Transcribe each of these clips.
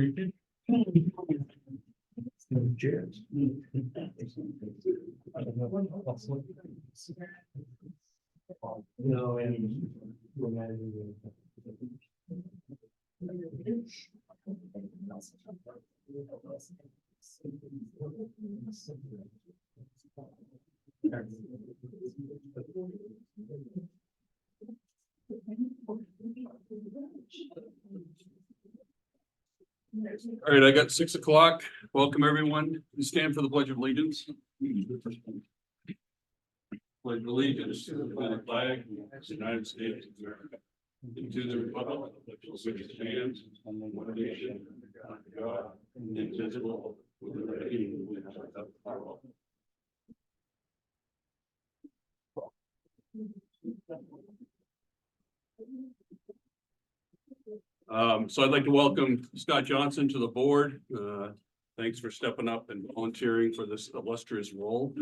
Creepy. Chairs. No, and. All right, I got 6 o'clock. Welcome, everyone. We stand for the Pledge of Allegiance. Pledge of allegiance to the flag of the United States of America, and to the republic which stands one nation, under God, indivisible, with liberty and justice for all. So I'd like to welcome Scott Johnson to the board. Thanks for stepping up and volunteering for this illustrious role.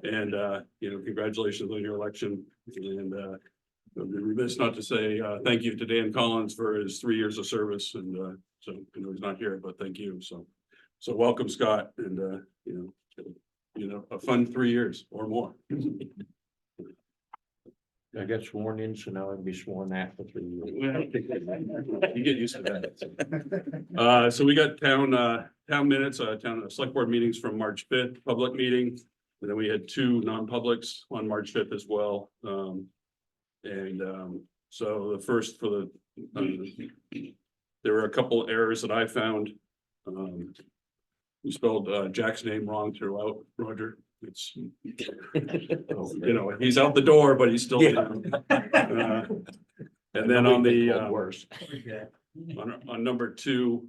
And, congratulations on your election. And I'd be remiss not to say thank you to Dan Collins for his 3 years of service. And so, he's not here, but thank you. So welcome, Scott. And, a fun 3 years or more. I got sworn in, so now I'd be sworn after 3 years. You get used to that. So we got town minutes, town select board meetings from March 5th, public meeting. And then we had 2 non-publics on March 5th as well. So the first for the, there were a couple errors that I found. You spelled Jack's name wrong throughout, Roger. It's, he's out the door, but he's still there. And then on the Worse. on number 2,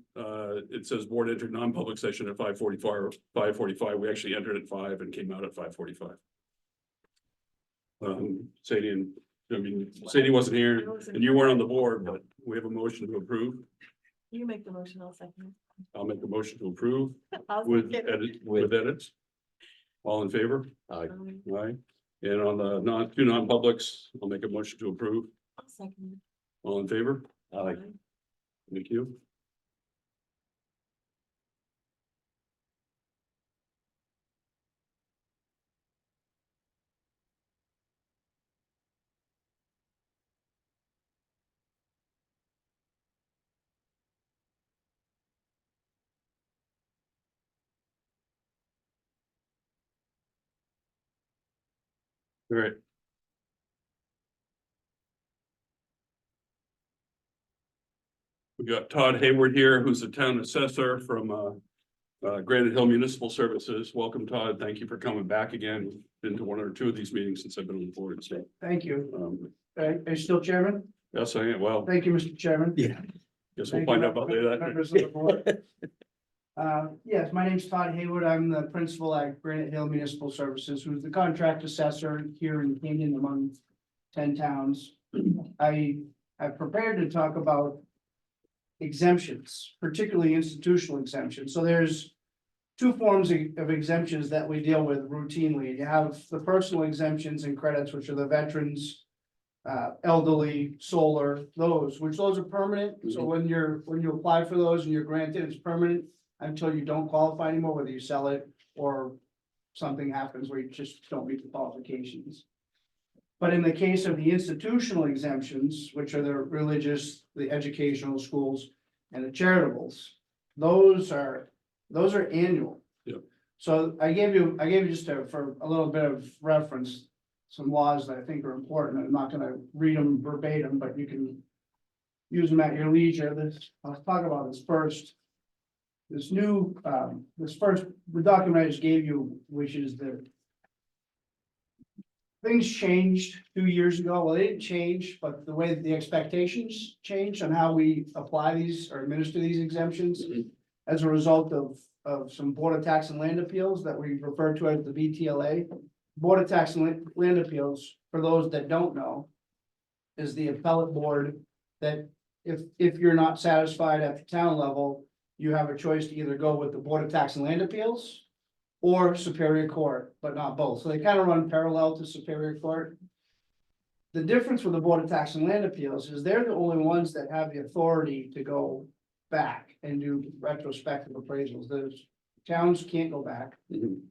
it says board entered non-public session at 5:45. We actually entered at 5 and came out at 5:45. Sadie wasn't here and you weren't on the board, but we have a motion to approve. You make the motion, I'll second I'll make a motion to approve it. I'll with second with edits. All in favor? I it. Aye. And on the 2 non-publics, I'll make a motion to approve. I'll second All in favor? it. Aye. Thank you. All right. We got Todd Hayward here, who's the town assessor from Granite Hill Municipal Services. Welcome, Todd. Thank you for coming back again. Been to 1 or 2 of these meetings since I've been on the board. So, Thank you. Are you still chairman? yes, I am. Well, Thank you, Mr. Chairman. Yeah. guess we'll Thank find you, out about that. members of the board. Yes, my name's Todd Hayward. I'm the principal at Granite Hill Municipal Services, who's the contract assessor here in Canyon among 10 towns. I've prepared to talk about exemptions, particularly institutional exemptions. So there's 2 forms of exemptions that we deal with routinely. You have the personal exemptions and credits, which are the veterans, elderly, solar, those are permanent. So when you apply for those and you're granted, it's permanent until you don't qualify anymore, whether you sell it or something happens where you just don't meet the qualifications. But in the case of the institutional exemptions, which are the religious, the educational schools, and the charitables, those are annual. Yep. So I gave you just for a little bit of reference, some laws that I think are important. I'm not gonna read them verbatim, but you can use them at your leisure. I'll talk about this first. This document I just gave you, which is things changed 2 years ago. Well, they didn't change, but the way that the expectations changed on how we apply these or administer these exemptions as a result of some Board of Tax and Land Appeals that we refer to as the BTLA. Board of Tax and Land Appeals, for those that don't know, is the appellate board that if you're not satisfied at the town level, you have a choice to either go with the Board of Tax and Land Appeals or Superior Court, but not both. So they kind of run parallel to Superior Court. The difference with the Board of Tax and Land Appeals is they're the only ones that have the authority to go back and do retrospective appraisals. Those towns can't go back. Mhm.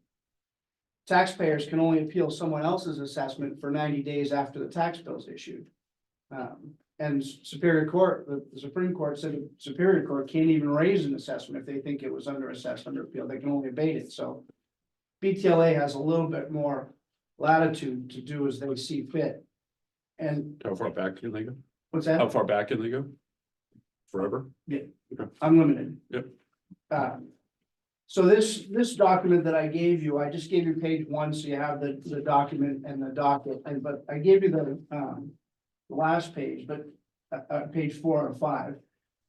Taxpayers can only appeal someone else's assessment for 90 days after the tax bill is issued. And Superior Court, the Supreme Court said the Superior Court can't even raise an assessment if they think it was under assessed under appeal. They can only abate it, so. BTLA has a little bit more latitude to do as they see fit. And How far back can they go? what's How that? far back can they go? Forever? Unlimited. Yep. So this document that I gave you, I just gave you page 1, so you have the document and the docket, but I gave you the last page, but page 4 or 5.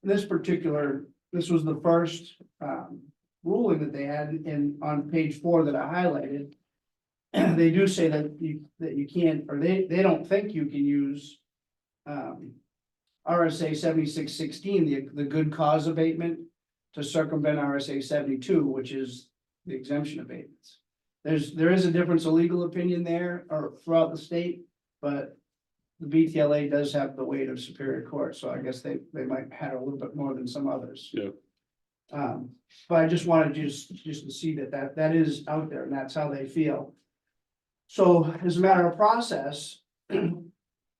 This was the first ruling that they had in on page 4 that I highlighted. They do say that you can't, or they don't think you can use RSA 7616, the good cause abatement, to circumvent RSA 72, which is the exemption abatements. There is a difference of legal opinion there or throughout the state, but the BTLA does have the weight of Superior Court, so I guess they might have a little bit more than some others. Yeah. But I just wanted just to see that is out there and that's how they feel. So as a matter of process,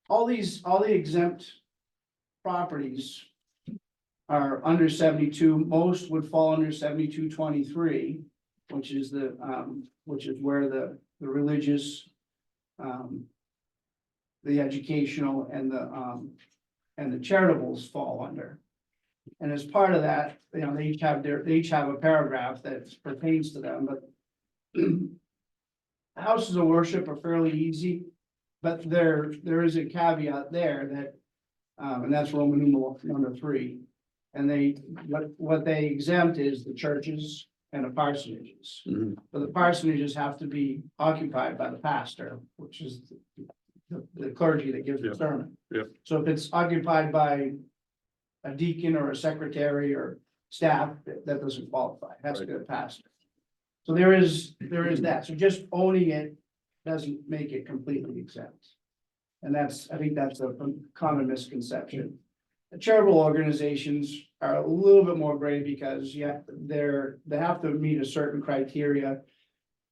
all the exempt properties are under 72, most would fall under 7223, which is where the religious, the educational and the charitables fall under. And as part of that, they each have a paragraph that pertains to them, but houses of worship are fairly easy, but there is a caveat there that, and that's Roman numeral number 3. And what they exempt is the churches and the parsonages. Mhm. But the parsonages have to be occupied by the pastor, which is the clergy that gives the Yeah. sermon. Yeah. So if it's occupied by a deacon or a secretary or staff, that doesn't qualify, it has to be a pastor. So there is that, so just owning it doesn't make it completely exempt. And I think that's a common misconception. The charitable organizations are a little bit more gray because they have to meet a certain criteria.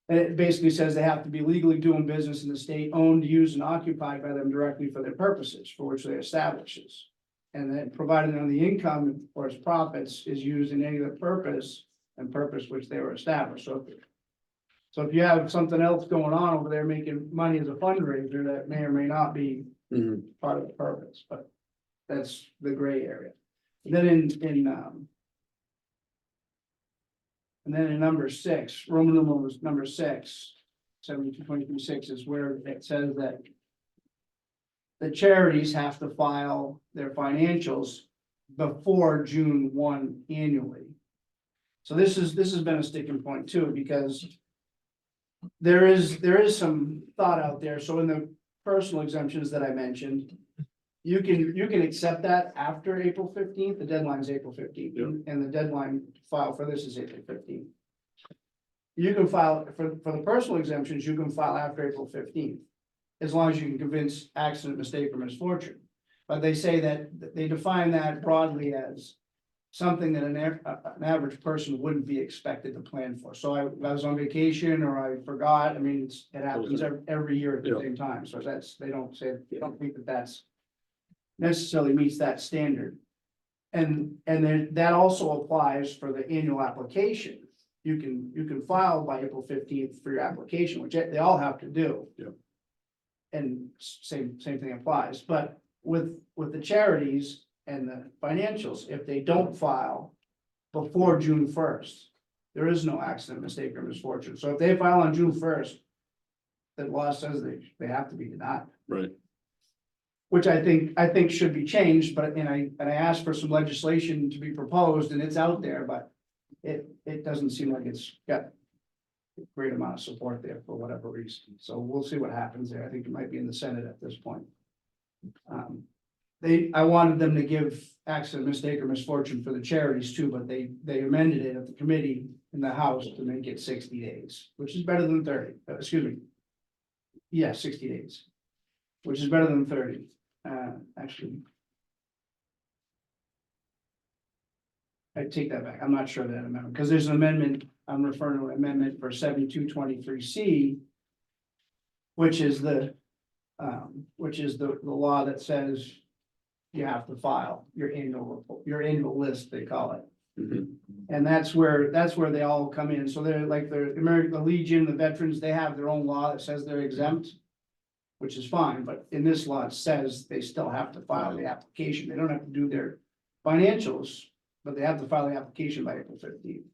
And it basically says they have to be legally doing business in the state, owned, used, and occupied by them directly for their purposes for which they establishes. And then provided on the income or its profits is used in any other purpose which they were established. So if you have something else going on over there making money as a fundraiser, that may or may not be Mhm. part of the purpose, but that's the gray area. And then in number 6, Roman numeral was number 6, 7223-6 is where it says that the charities have to file their financials before June 1 annually. So this has been a sticking point too, because there is some thought out there. So in the personal exemptions that I mentioned, you can accept that after April 15th. The deadline is April 15th, Yeah. and the deadline to file for this is April 15th. You can file for the personal exemptions, you can file after April 15th, as long as you can convince accident, mistake, or misfortune. But they say that they define that broadly as something that an average person wouldn't be expected to plan for. So I was on vacation or I forgot. I mean, it happens every year at the Yeah. same time. So they don't think that that's necessarily meets that standard. And then that also applies for the annual application. You can file by April 15th for your application, which they all have to do. Yeah. And same thing applies, but with the charities and the financials, if they don't file before June 1st, there is no accident, mistake, or misfortune. So if they file on June 1st, the law says they have to be denied. Right. Which I think should be changed, but I asked for some legislation to be proposed and it's out there, but it doesn't seem like it's got a great amount of support there for whatever reason. So we'll see what happens there. I think it might be in the Senate at this point. I wanted them to give accident, mistake, or misfortune for the charities too, but they amended it at the committee in the House to make it 60 days, which is better than 30, excuse me. Yeah, 60 days, which is better than 30, actually. I take that back. I'm not sure of that amendment, because there's an amendment, I'm referring to an amendment for 7223C. Which is the law that says. You have to file your annual report, your annual list, they call it. Mhm. And that's where they all come in. So they're like the American, the Legion, the veterans, they have their own law that says they're exempt. Which is fine, but in this law, it says they still have to file the application. They don't have to do their financials, but they have to file the application by April 15th.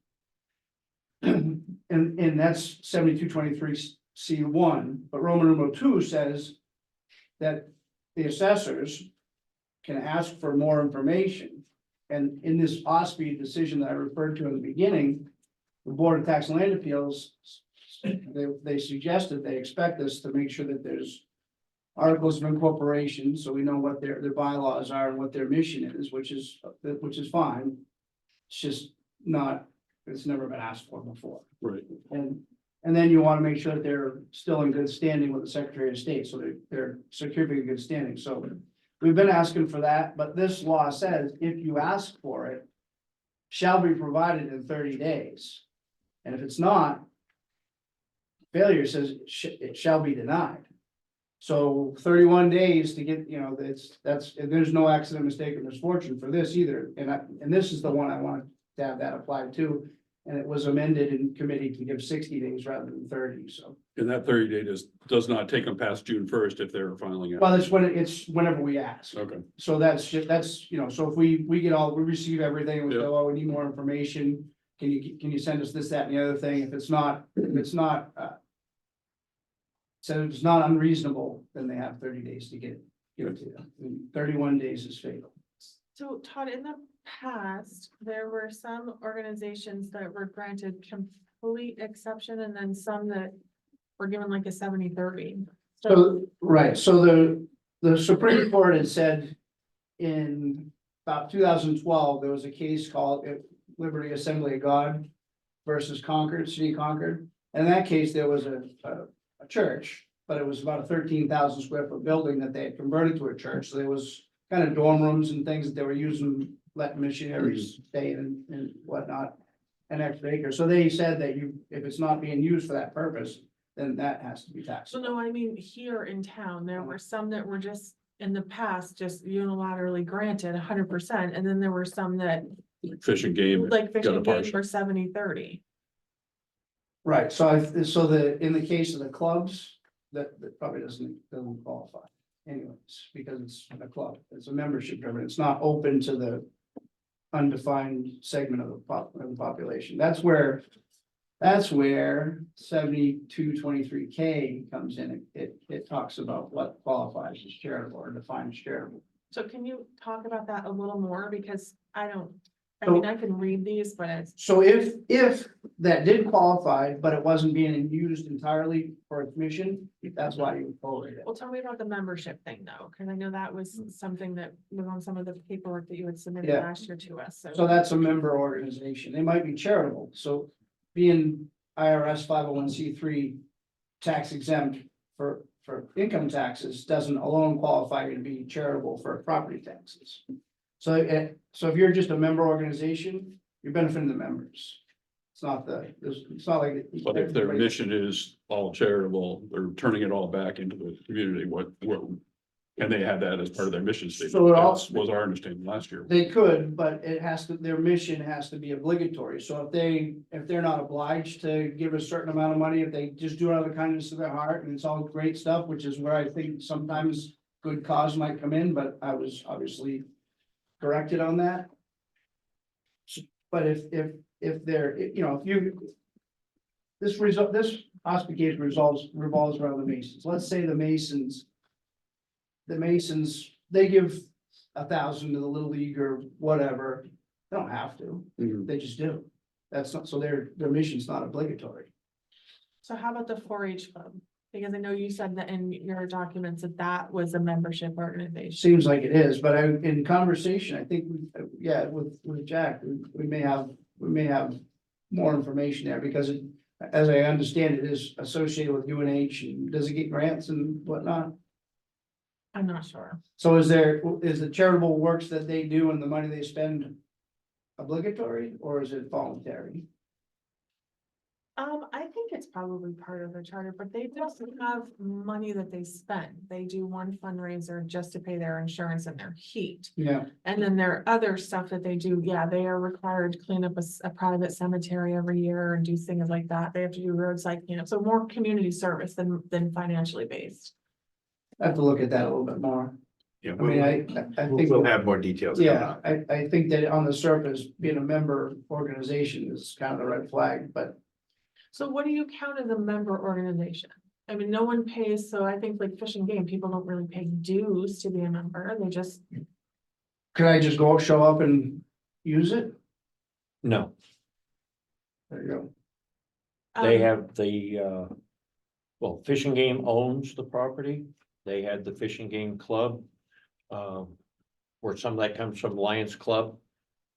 And that's 7223C1, but Roman numeral 2 says that the assessors can ask for more information. And in this OSPI decision that I referred to in the beginning, the Board of Tax and Land Appeals, they suggested, they expect us to make sure that there's articles of incorporation, so we know what their bylaws are and what their mission is, which is fine. It's just not, it's never been asked for before. Right, And then you want to make sure that they're still in good standing with the Secretary of State, so they're securing good standing, so. We've been asking for that, but this law says if you ask for it, shall be provided in 30 days. And if it's not, failure says it shall be denied. So 31 days to get, there's no accident, mistake, or misfortune for this either. And this is the one I wanted to have that applied to. And it was amended in committee to give 60 days rather than 30, so. and that 30 day does not take them past June 1st if they're filing it. Well, it's whenever we ask. Okay, So that's so if we receive everything, and we go, oh, we need more information. Can you send us this, that, and the other thing? If it's not so it's not unreasonable, then they have 30 days to give it to them. And 31 days is fatal. So Todd, in the past, there were some organizations that were granted complete exception and then some that were given like a 70-30. So, right, so the Supreme Court had said in about 2012, there was a case called Liberty Assembly of God versus Concord, City of Concord. And in that case, there was a church, but it was about a 13,000 square foot building that they had converted to a church. So there was kind of dorm rooms and things that they were using, letting missionaries stay in and whatnot, an extra acre. So they said that if it's not being used for that purpose, then that has to be taxed. So no, I mean, here in town, there were some that were just in the past, just unilaterally granted 100%. And then there were some that Fish and Game. like got a fishing game partial. for 70-30. Right, so in the case of the clubs, that probably doesn't qualify anyways, because it's a club, it's a membership driven, it's not open to the undefined segment of the population. That's where 7223K comes in. It talks about what qualifies as charitable or defines charitable. So can you talk about that a little more? Because I So- mean, I can read these, but it's, So if that did qualify, but it wasn't being used entirely for a commission, that's why you forwarded it. well, tell me about the membership thing though, because I know that was something that was on some of the paperwork that you had submitted Yeah. last year to us, So that's a member organization. They might be charitable. So being IRS 501c3 tax exempt for income taxes doesn't alone qualify you to be charitable for property taxes. So if you're just a member organization, you're benefiting the members. It's not like. But if their mission is all charitable, they're turning it all back into the community, what, and they had that as part of their mission statement. So it all- That was our understanding last year. They could, but their mission has to be obligatory. So if they're not obliged to give a certain amount of money, if they just do it out of the kindness of their heart, and it's all great stuff, which is where I think sometimes good cause might come in, but I was obviously corrected on that. But if they're, this hospital revolves around the Masons. Let's say the Masons, they give 1,000 to the Little League or whatever. They don't have to, Mhm. they just do. That's not, so their mission's not obligatory. so how about the 4-H club? Because I know you said that in your documents that was a membership organization. Seems like it is, but in conversation, I think, with Jack, we may have more information there because as I understand it is associated with UNH and does it get grants and whatnot? I'm not sure. So is the charitable works that they do and the money they spend obligatory or is it voluntary? I think it's probably part of the charter, but they just have money that they spend. They do one fundraiser just to pay their insurance and their heat. Yeah, And then there are other stuff that they do. Yeah, they are required to clean up a private cemetery every year and do things like that. They have to do roadside cleanup, so more community service than financially based. I have to look at that a little bit more. Yeah, I mean, I think. we'll have more details. coming Yeah, up. I think that on the surface, being a member organization is kind of the red flag, but So what do you count as a member organization? I mean, no one pays, so I think like Fish and Game, people don't really pay dues to be a member. They just, could I just go show up and use it? No, There you go. they um, have well, Fish and Game owns the property. They had the Fish and Game Club. Where some of that comes from Lions Club.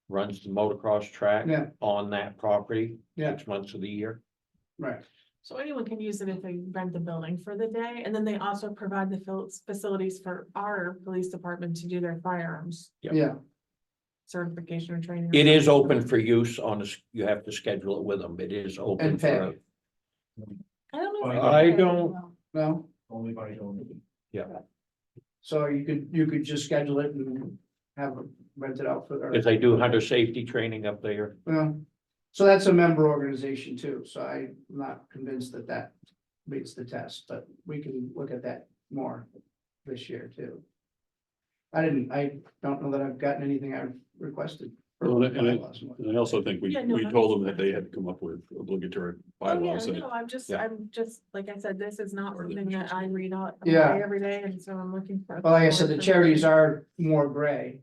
Runs the motocross track Yeah. on that property. Yeah. 6 months of the year. Right, So anyone can use it if they rent the building for the day, and then they also provide the facilities for our police department to do their firearms Yep. yeah, certification or training. or It is something. open for use on you have to schedule it with them. It is open And pay. for. I don't know. if I they pay don't- well. no, Only by donation. so you could just schedule it and have it rented out for their. If they do hunter safety training up there. Well, so that's a member organization too, so I'm not convinced that that meets the test, but we can look at that more this year too. I don't know that I've gotten anything I've requested. for Well, and bylaws. I also think we Yeah, no, told them that's that they had to come up with obligatory Oh, yeah, bylaws. and- no, Yeah. I'm just, like I said, this is not something that I read out Yeah. every day, and so I'm looking for. Well, like I said, the charities are more gray.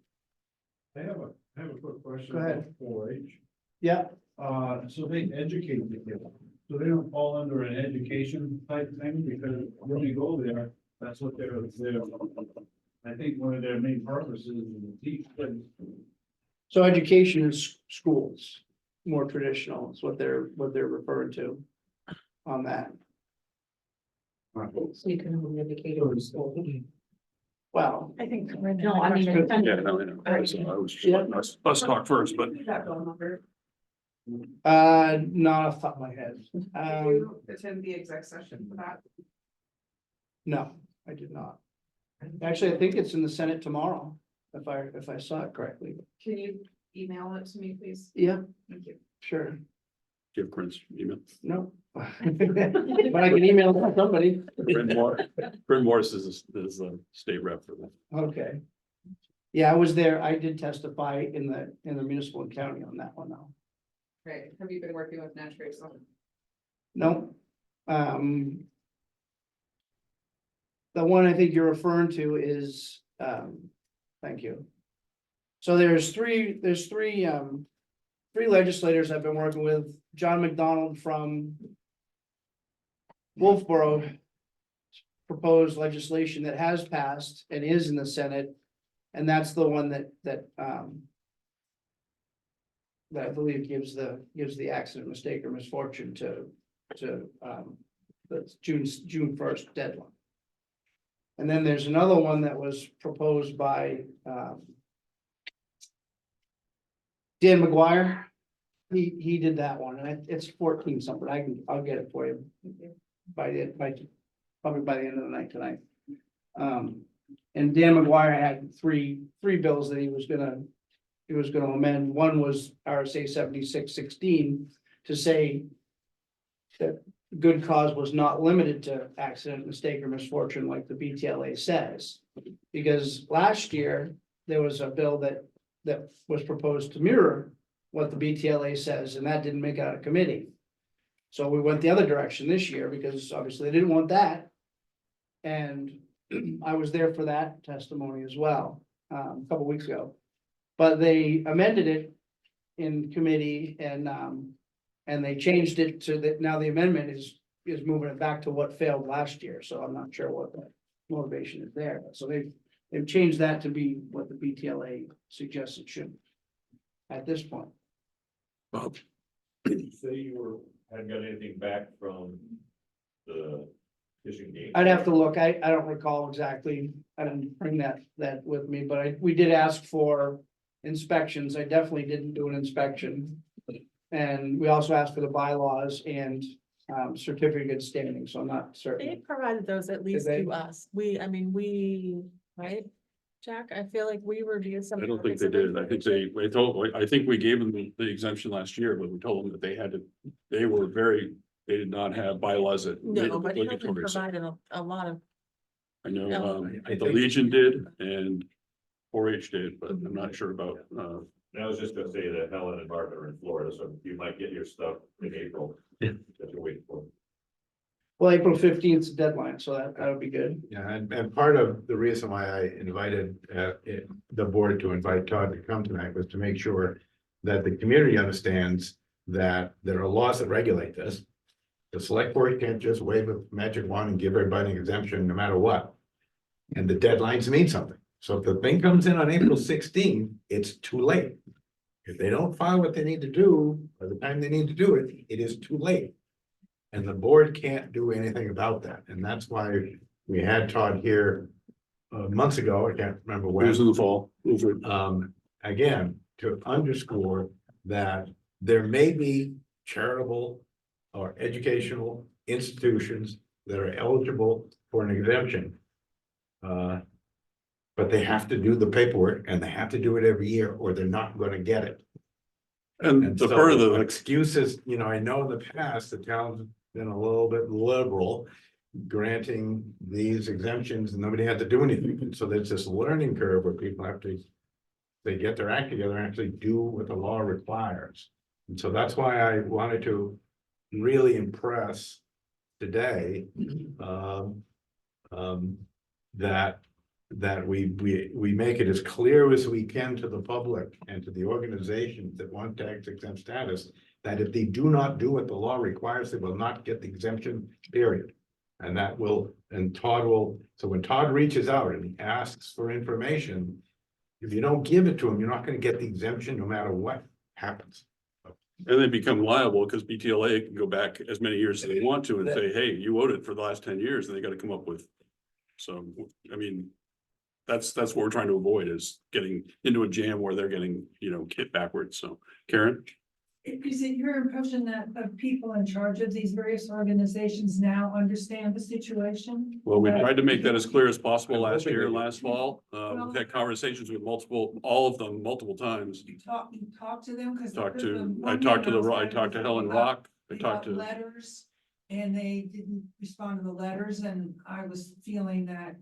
I have a quick question. Go ahead. about 4-H. Yeah, So they educate the kids, so they don't fall under an education type thing, because when you go there, that's what they're. I think one of their main purposes is to teach kids. so education is schools, more traditional, is what they're referring to on that. So you can have an educator in school. Well, I think. No, I mean. Yeah, no, I know. So I was just letting us talk first, but not off the top of my head. Did Um, you attend the exec session for that? no, I did not. Actually, I think it's in the Senate tomorrow, if I saw it correctly. Can you email it to me, please? Yeah, Thank you. sure, give Prince email. no. But I can email it to somebody. Bryn Morris is a state rep for that. Okay. Yeah, I was there. I did testify in the municipal and county on that one though. Great. Have you been working with Nash Trace? No. The one I think you're referring to is, thank you. So there's three legislators I've been working with. John McDonald from Wolfboro proposed legislation that has passed and is in the Senate. And that's the one that I believe gives the accident, mistake, or misfortune to the June 1st deadline. And then there's another one that was proposed by Dan McGuire. He did that one, and it's 14 something. I'll get it for you probably by the end of the night tonight. And Dan McGuire had three bills that he was gonna amend. One was RSA 7616 to say that good cause was not limited to accident, mistake, or misfortune like the BTLA says. Because last year, there was a bill that was proposed to mirror what the BTLA says, and that didn't make it out of committee. So we went the other direction this year, because obviously they didn't want that. And I was there for that testimony as well, a couple weeks ago. But they amended it in committee and they changed it to that, now the amendment is moving it back to what failed last year, so I'm not sure what the motivation is there. So they've changed that to be what the BTLA suggests it should at this point. Bob, Say you hadn't got anything back from the fishing game. I'd have to look, I don't recall exactly, I didn't bring that with me, but we did ask for inspections. I definitely didn't do an inspection. And we also asked for the bylaws and certificate standing, so I'm not They certain. provided those at least they? to us. Right? Jack, I feel like we reviewed some. I don't think they did. I think I think we gave them the exemption last year, but we told them that they did not have bylaws that. made it No, but Hilton obligatory. So provided a lot of, I know, No. the Legion did and 4-H did, but I'm not sure about, And I was just gonna say that Helen and Marvin are in Florida, so you might get your stuff in April. That you're waiting for. Well, April 15th is the deadline, so that would be good. Yeah, and part of the reason why I invited the board to invite Todd to come tonight was to make sure that the community understands that there are laws that regulate this. The select board can't just wave a magic wand and give everybody an exemption no matter what. And the deadlines mean something. So if the thing comes in on April 16th, it's too late. If they don't file what they need to do, by the time they need to do it, it is too late. And the board can't do anything about that, and that's why we had Todd here months ago, I can't remember it was in when. the fall. Again, to underscore that there may be charitable or educational institutions that are eligible for an exemption. But they have to do the paperwork and they have to do it every year or they're not gonna get it. And And the so further, excuses, I know in the past, the town's been a little bit liberal. Granting these exemptions and nobody had to do anything. And so there's this learning curve where people have to. They get their act together and actually do what the law requires. And so that's why I wanted to really impress today. That we make it as clear as we can to the public and to the organizations that want tax exempt status. That if they do not do what the law requires, they will not get the exemption, period. And that will, and Todd will, so when Todd reaches out and he asks for information. If you don't give it to him, you're not gonna get the exemption no matter what happens. and they become liable because BTLA can go back as many years as they want to and say, hey, you owed it for the last 10 years, and they gotta come up with. So, I mean. That's what we're trying to avoid is getting into a jam where they're getting, hit backwards. So Karen? Is it your impression that the people in charge of these various organizations now understand the situation? Well, we tried to make that as clear as possible I'm last hoping year, they do. last fall. We've had conversations with all of them multiple times. You talk to them, because. I talked to Helen Rock. I talked to, Letters, and they didn't respond to the letters, and I was feeling that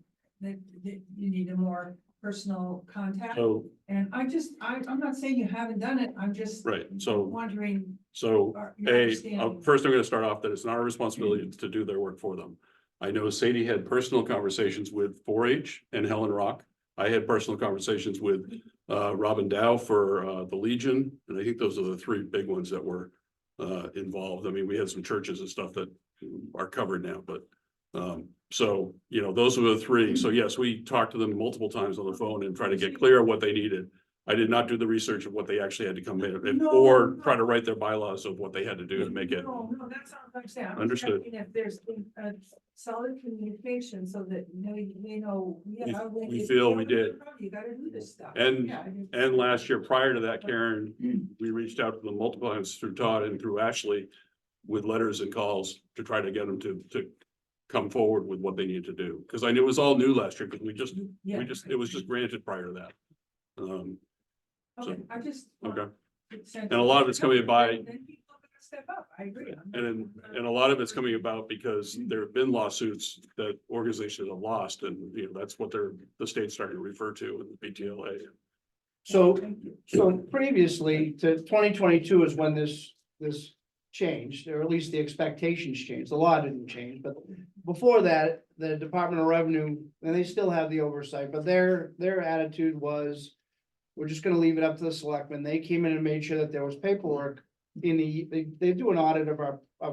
you need a more personal contact. so, And I'm not saying you haven't done it, I'm just. right, so, Wondering. A, your understanding. first I'm gonna start off that it's not our responsibility to do their work for them. I know Sadie had personal conversations with 4-H and Helen Rock. I had personal conversations with Robin Dow for the Legion, and I think those are the three big ones that were involved. I mean, we had some churches and stuff that are covered now, but so, those were the three. So yes, we talked to them multiple times on the phone and try to get clear what they needed. I did not do the research of what they actually had to come in or try to write their bylaws of what they had to do to make it. No, that's not what I'm saying. I'm Understood. checking if there's a solid communication so that, yeah. when We you feel go we to the did. front, You gotta do this stuff. And- Yeah, it is. And last year, prior to that, Karen, we reached out to them multiple times through Todd and through Ashley with letters and calls to try to get them to come forward with what they needed to do. Because I knew it was all new last year, because Yeah. it was just granted prior to that. Okay, I just. Okay. And a lot of it's coming by- Then people are gonna step up, I agree. And a lot of it's coming about because there have been lawsuits that organizations have lost, and that's what the state's starting to refer to in the BTLA. So previously to 2022 is when this changed, or at least the expectations changed. The law didn't change, but before that, the Department of Revenue, and they still have the oversight, but their attitude was, we're just gonna leave it up to the selectmen. They came in and made sure that there was paperwork they do an audit of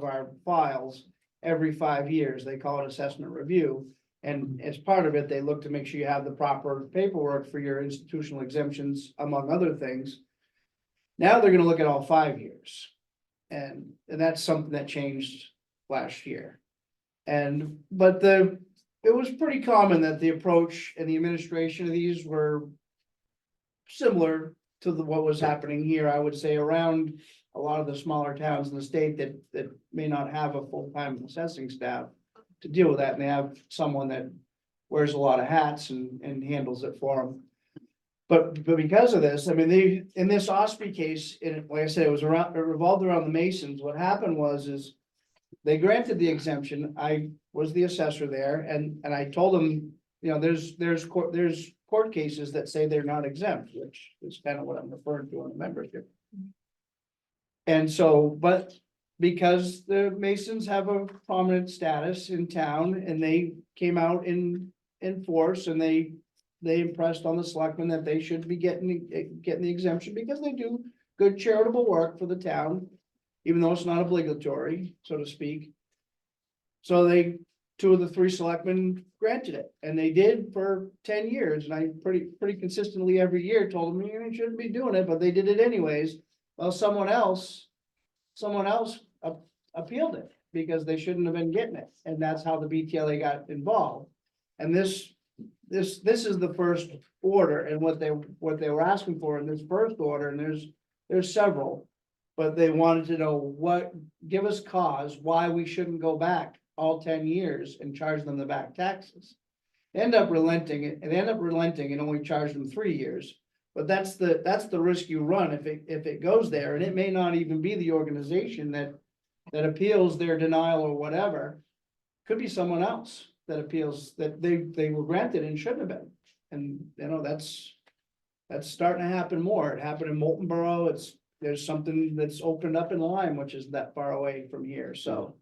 our files every 5 years. They call it assessment review. And as part of it, they look to make sure you have the proper paperwork for your institutional exemptions, among other things. Now they're gonna look at all 5 years. And that's something that changed last year. But it was pretty common that the approach and the administration of these were similar to what was happening here, I would say around a lot of the smaller towns in the state that may not have a full-time assessing staff to deal with that, and they have someone that wears a lot of hats and handles it for them. But because of this, I mean, in this Ospey case, like I said, it revolved around the Masons. What happened is they granted the exemption. I was the assessor there, and I told them, you know, there's court cases that say they're not exempt, which is kind of what I'm referring to in the membership. And so, but because the Masons have a prominent status in town, and they came out in force, and they impressed on the selectmen that they should be getting the exemption, because they do good charitable work for the town, even though it's not obligatory, so to speak. So two of the three selectmen granted it, and they did for 10 years, and I pretty consistently every year told them, you shouldn't be doing it, but they did it anyways. Well, someone else appealed it, because they shouldn't have been getting it, and that's how the BTLA got involved. And this is the first order, and what they were asking for in this first order, and there's several. But they wanted to know give us cause why we shouldn't go back all 10 years and charge them the back taxes. They end up relenting and only charge them 3 years. But that's the risk you run if it goes there, and it may not even be the organization that appeals their denial or whatever. Could be someone else that appeals that they were granted and shouldn't have been. And you know, that's starting to happen more. It happened in Molten Borough. There's something that's opened up in Lyme, which is that far away from here, so.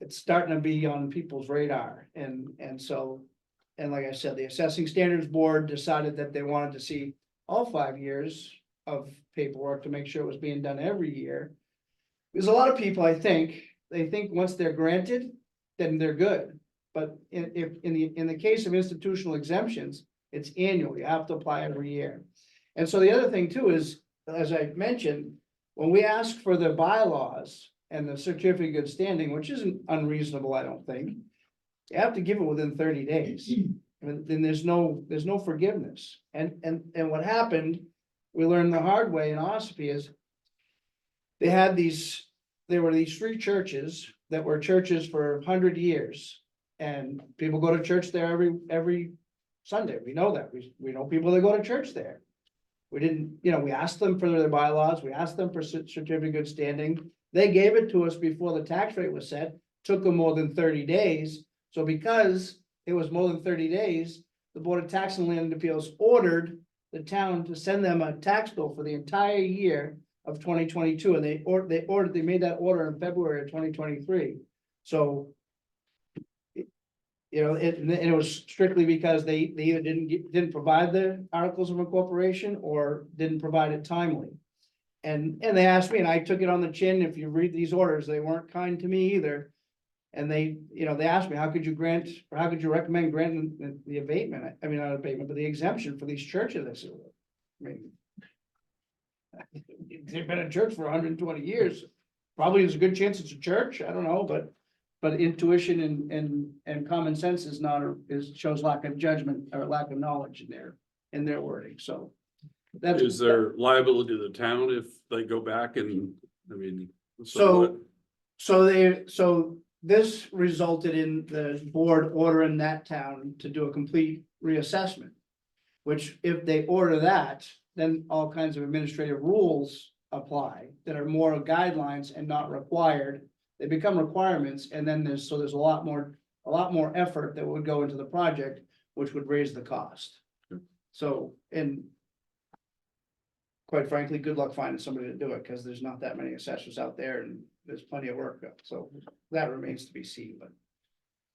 It's starting to be on people's radar, and so, and like I said, the Assessing Standards Board decided that they wanted to see all 5 years of paperwork to make sure it was being done every year. There's a lot of people, they think once they're granted, then they're good. But in the case of institutional exemptions, it's annual, you have to apply every year. And so the other thing too is, as I mentioned, when we ask for the bylaws and the certificate of good standing, which isn't unreasonable, I don't think, you have to give it within 30 days. And then there's no forgiveness. And what happened, we learned the hard way in Ospey is there were these 3 churches that were churches for 100 years. And people go to church there every Sunday. We know that. We know people that go to church there. We didn't, we asked them for their bylaws. We asked them for certificate of good standing. They gave it to us before the tax rate was set. Took them more than 30 days. So because it was more than 30 days, the Board of Tax and Land Appeals ordered the town to send them a tax bill for the entire year of 2022. And they made that order in February of 2023. So it was strictly because they either didn't provide the articles of incorporation or didn't provide it timely. And they asked me, and I took it on the chin. If you read these orders, they weren't kind to me either. And they asked me, how could you recommend granting the abatement? I mean, not abatement, but the exemption for these churches. I said, I mean, they've been in church for 120 years. Probably there's a good chance it's a church. I don't know, but intuition and common sense shows lack of judgment or lack of knowledge in their wording. So Is there liability to the town if they go back and, I mean? So this resulted in the board ordering that town to do a complete reassessment. Which if they order that, then all kinds of administrative rules apply that are more guidelines and not required. They become requirements, and then there's a lot more effort that would go into the project, which would raise the cost. So, and quite frankly, good luck finding somebody to do it, because there's not that many assessors out there, and there's plenty of work. So that remains to be seen, but.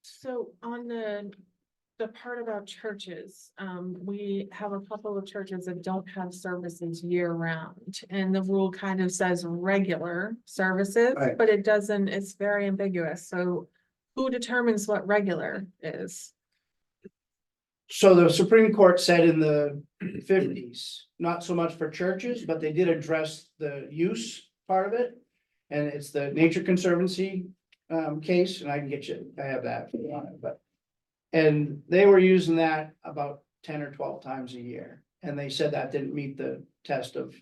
So on the part about churches, we have a couple of churches that don't have services year round. And the rule kind of says regular services, Right. but it doesn't, it's very ambiguous. So who determines what regular is? So the Supreme Court said in the 50s, not so much for churches, but they did address the use part of it. And it's the Nature Conservancy case, and I have that if you want it, but. And they were using that about 10 or 12 times a year. And they said that didn't meet the test of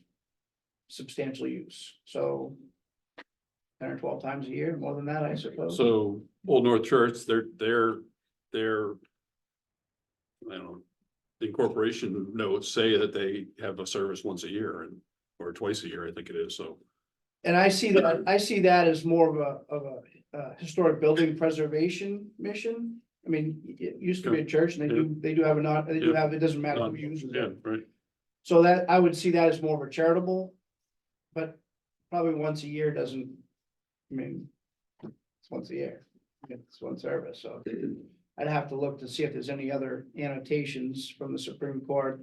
substantial use, so 10 or 12 times a year, more than that, I suppose. So Old North Church, I don't know, the incorporation notes say that they have a service once a year or twice a year, I think it is, so. And I see that as more of a historic building preservation mission. I mean, it used to be a church and they do have it doesn't matter who uses Yeah, it. right. So that, I would see that as more of a charitable, but probably once a year doesn't, I mean, it's once a year. It's one service, so I'd have to look to see if there's any other annotations from the Supreme Court.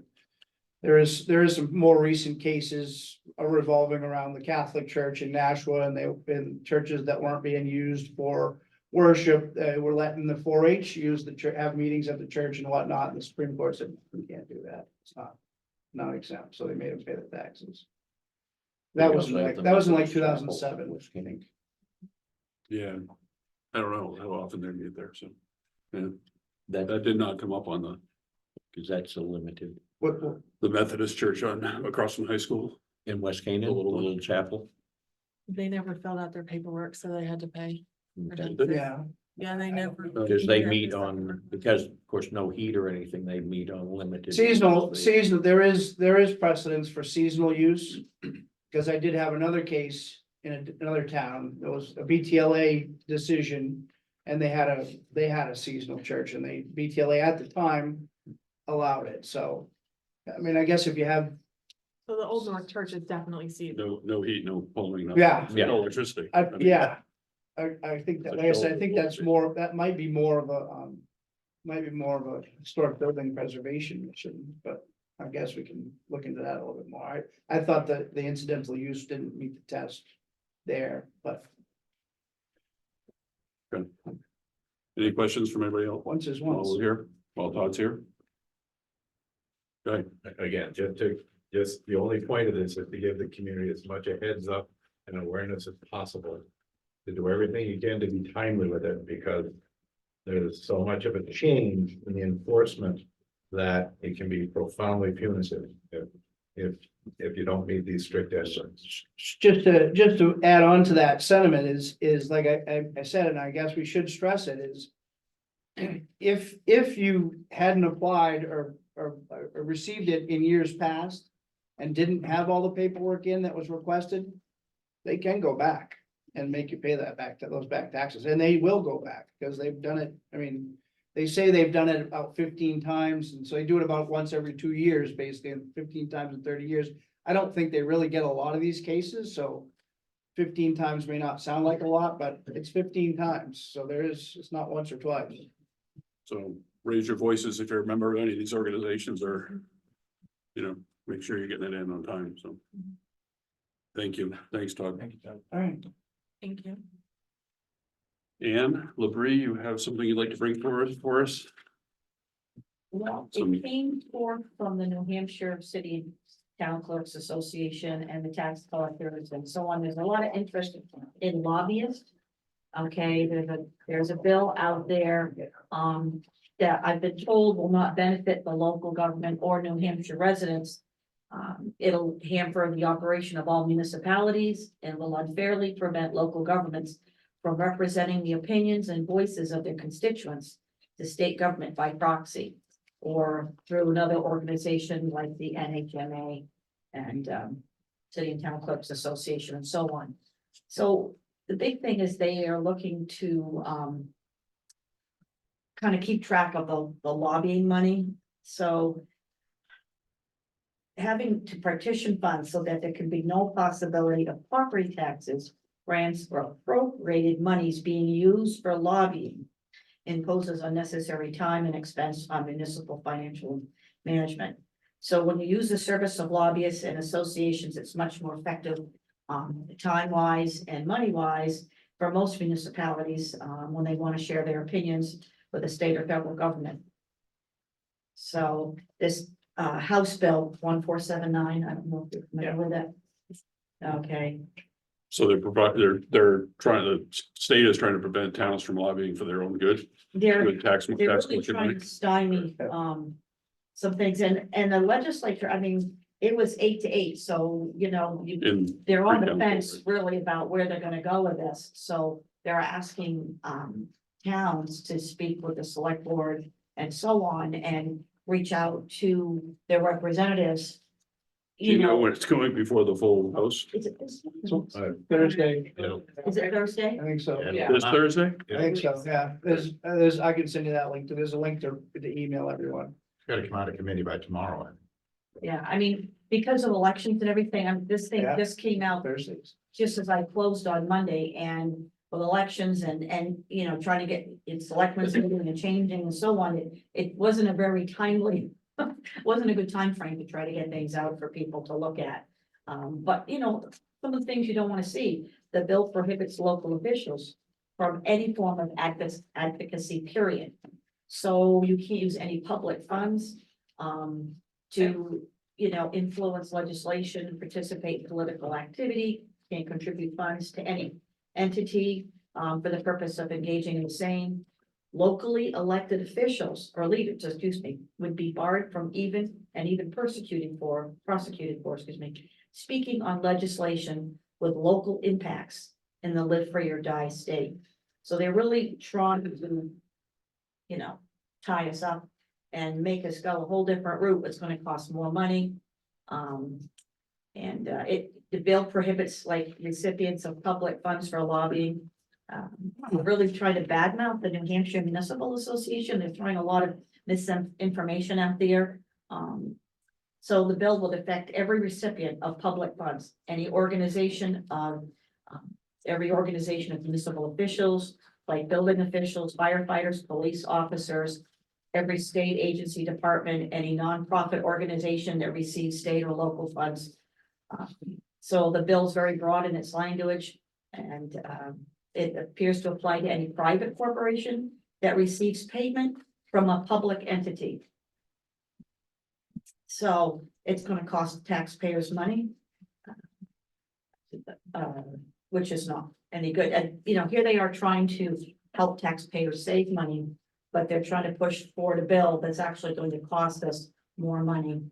There is some more recent cases revolving around the Catholic Church in Nashua, and they've been churches that weren't being used for worship. They were letting the 4-H use the church, have meetings at the church and whatnot, and the Supreme Court said, we can't do that. It's not exempt, so they made them pay the taxes. That was in like 2007. Yeah, I don't know how often they meet there, so. Yeah, That, that did not come up on because that's a limited What, the Methodist church across from high school. in West Canaan, The the little little chapel. They never filled out their paperwork, so they had to pay. for Okay. taxes. yeah, Yeah, they never. Because they meet on, because of course, no heat or anything, they meet on limited. seasonal, there is precedence for seasonal use. Because I did have another case in another town, there was a BTLA decision. And they had a seasonal church and BTLA at the time allowed it, so. I mean, I guess if you have, So the Old North Church is definitely seasonal. No heat, no plumbing, no. Yeah. No electricity. I mean, I think that, like I said, I think that's more, that might be more of a historic building preservation mission, but. I guess we can look into that a little bit more. I thought that the incidental use didn't meet the test there, but Any questions from anybody else? once is While once. we're here, while Todd's here? Okay, Again, just the only point of this is to give the community as much a heads up and awareness as possible. To do everything you can to be timely with it, because there's so much of a change in the enforcement that it can be profoundly punitive if you don't meet these strict deadlines. Just to add on to that sentiment is like I said, and I guess we should stress it is. If you hadn't applied or received it in years past. And didn't have all the paperwork in that was requested. They can go back and make you pay that back to those back taxes, and they will go back because they've done it, I mean. They say they've done it about 15 times, and so they do it about once every 2 years, basically, and 15 times in 30 years. I don't think they really get a lot of these cases, so. 15 times may not sound like a lot, but it's 15 times, so it's not once or twice. so raise your voices if you're a member of any of these organizations or. Make sure you're getting it in on time, so. Thank you, thanks, Todd. All right, Thank you. Anne Labrie, you have something you'd like to bring for us? Well, Some- it came forth from the New Hampshire City and Town Clerks Association and the tax collectors and so on. There's a lot of interest in lobbyists. Okay, there's a bill out there, that I've been told will not benefit the local government or New Hampshire residents. It'll hamper the operation of all municipalities and will unfairly prevent local governments from representing the opinions and voices of their constituents to state government by proxy or through another organization like the NHMA and City and Town Clerks Association and so on. So the big thing is they are looking to kind of keep track of the lobbying money. So having to partition funds so that there can be no possibility of property taxes, grants, or appropriated monies being used for lobbying imposes unnecessary time and expense on municipal financial management. So when you use the service of lobbyists and associations, it's much more effective, time-wise and money-wise for most municipalities, when they want to share their opinions with the state or federal government. So this House Bill 1479, I don't know if you're familiar with that. Okay, So they're the state is trying to prevent towns from lobbying for their own good, they're good tax really collection trying money. to stymie some things, and the legislature, I mean, it was 8-8, so, you know, In they're on the Freetown fence forward. really about where they're gonna go with this, so they're asking, towns to speak with the select board and so on, and reach out to their representatives. Do you know when it's going before the full house? Is it this? Thursday, Is it Thursday? I think so. Yeah. This Thursday? I think so, yeah. I can send you that link there's a link to email everyone. It's gotta come out of committee by tomorrow. Yeah, I mean, because of elections and everything, this thing Yeah. just came out Thursdays. just as I closed on Monday, and with elections and, you know, trying to get its selectmen's meeting and changing and so on, it wasn't a very timely, wasn't a good time frame to try to get things out for people to look at. But, you know, some of the things you don't want to see, the bill prohibits local officials from any form of advocacy, period. So you can't use any public funds, to, you know, influence legislation, participate in political activity, can't contribute funds to any entity, for the purpose of engaging in the same. Locally elected officials or leaders, excuse me, would be barred from even prosecuted for, speaking on legislation with local impacts in the live free or die state. So they're really trying to, you know, tie us up and make us go a whole different route. It's gonna cost more money. The bill prohibits like recipients of public funds for lobbying. Really trying to badmouth the New Hampshire Municipal Association. They're throwing a lot of misinformation out there. So the bill will affect every recipient of public funds, any organization of, every organization of municipal officials, like building officials, firefighters, police officers, every state agency, department, any nonprofit organization that receives state or local funds. So the bill's very broad in its language, and it appears to apply to any private corporation that receives payment from a public entity. So it's gonna cost taxpayers money, which is not any good. And, you know, here they are trying to help taxpayers save money, but they're trying to push forward a bill that's actually going to cost us more money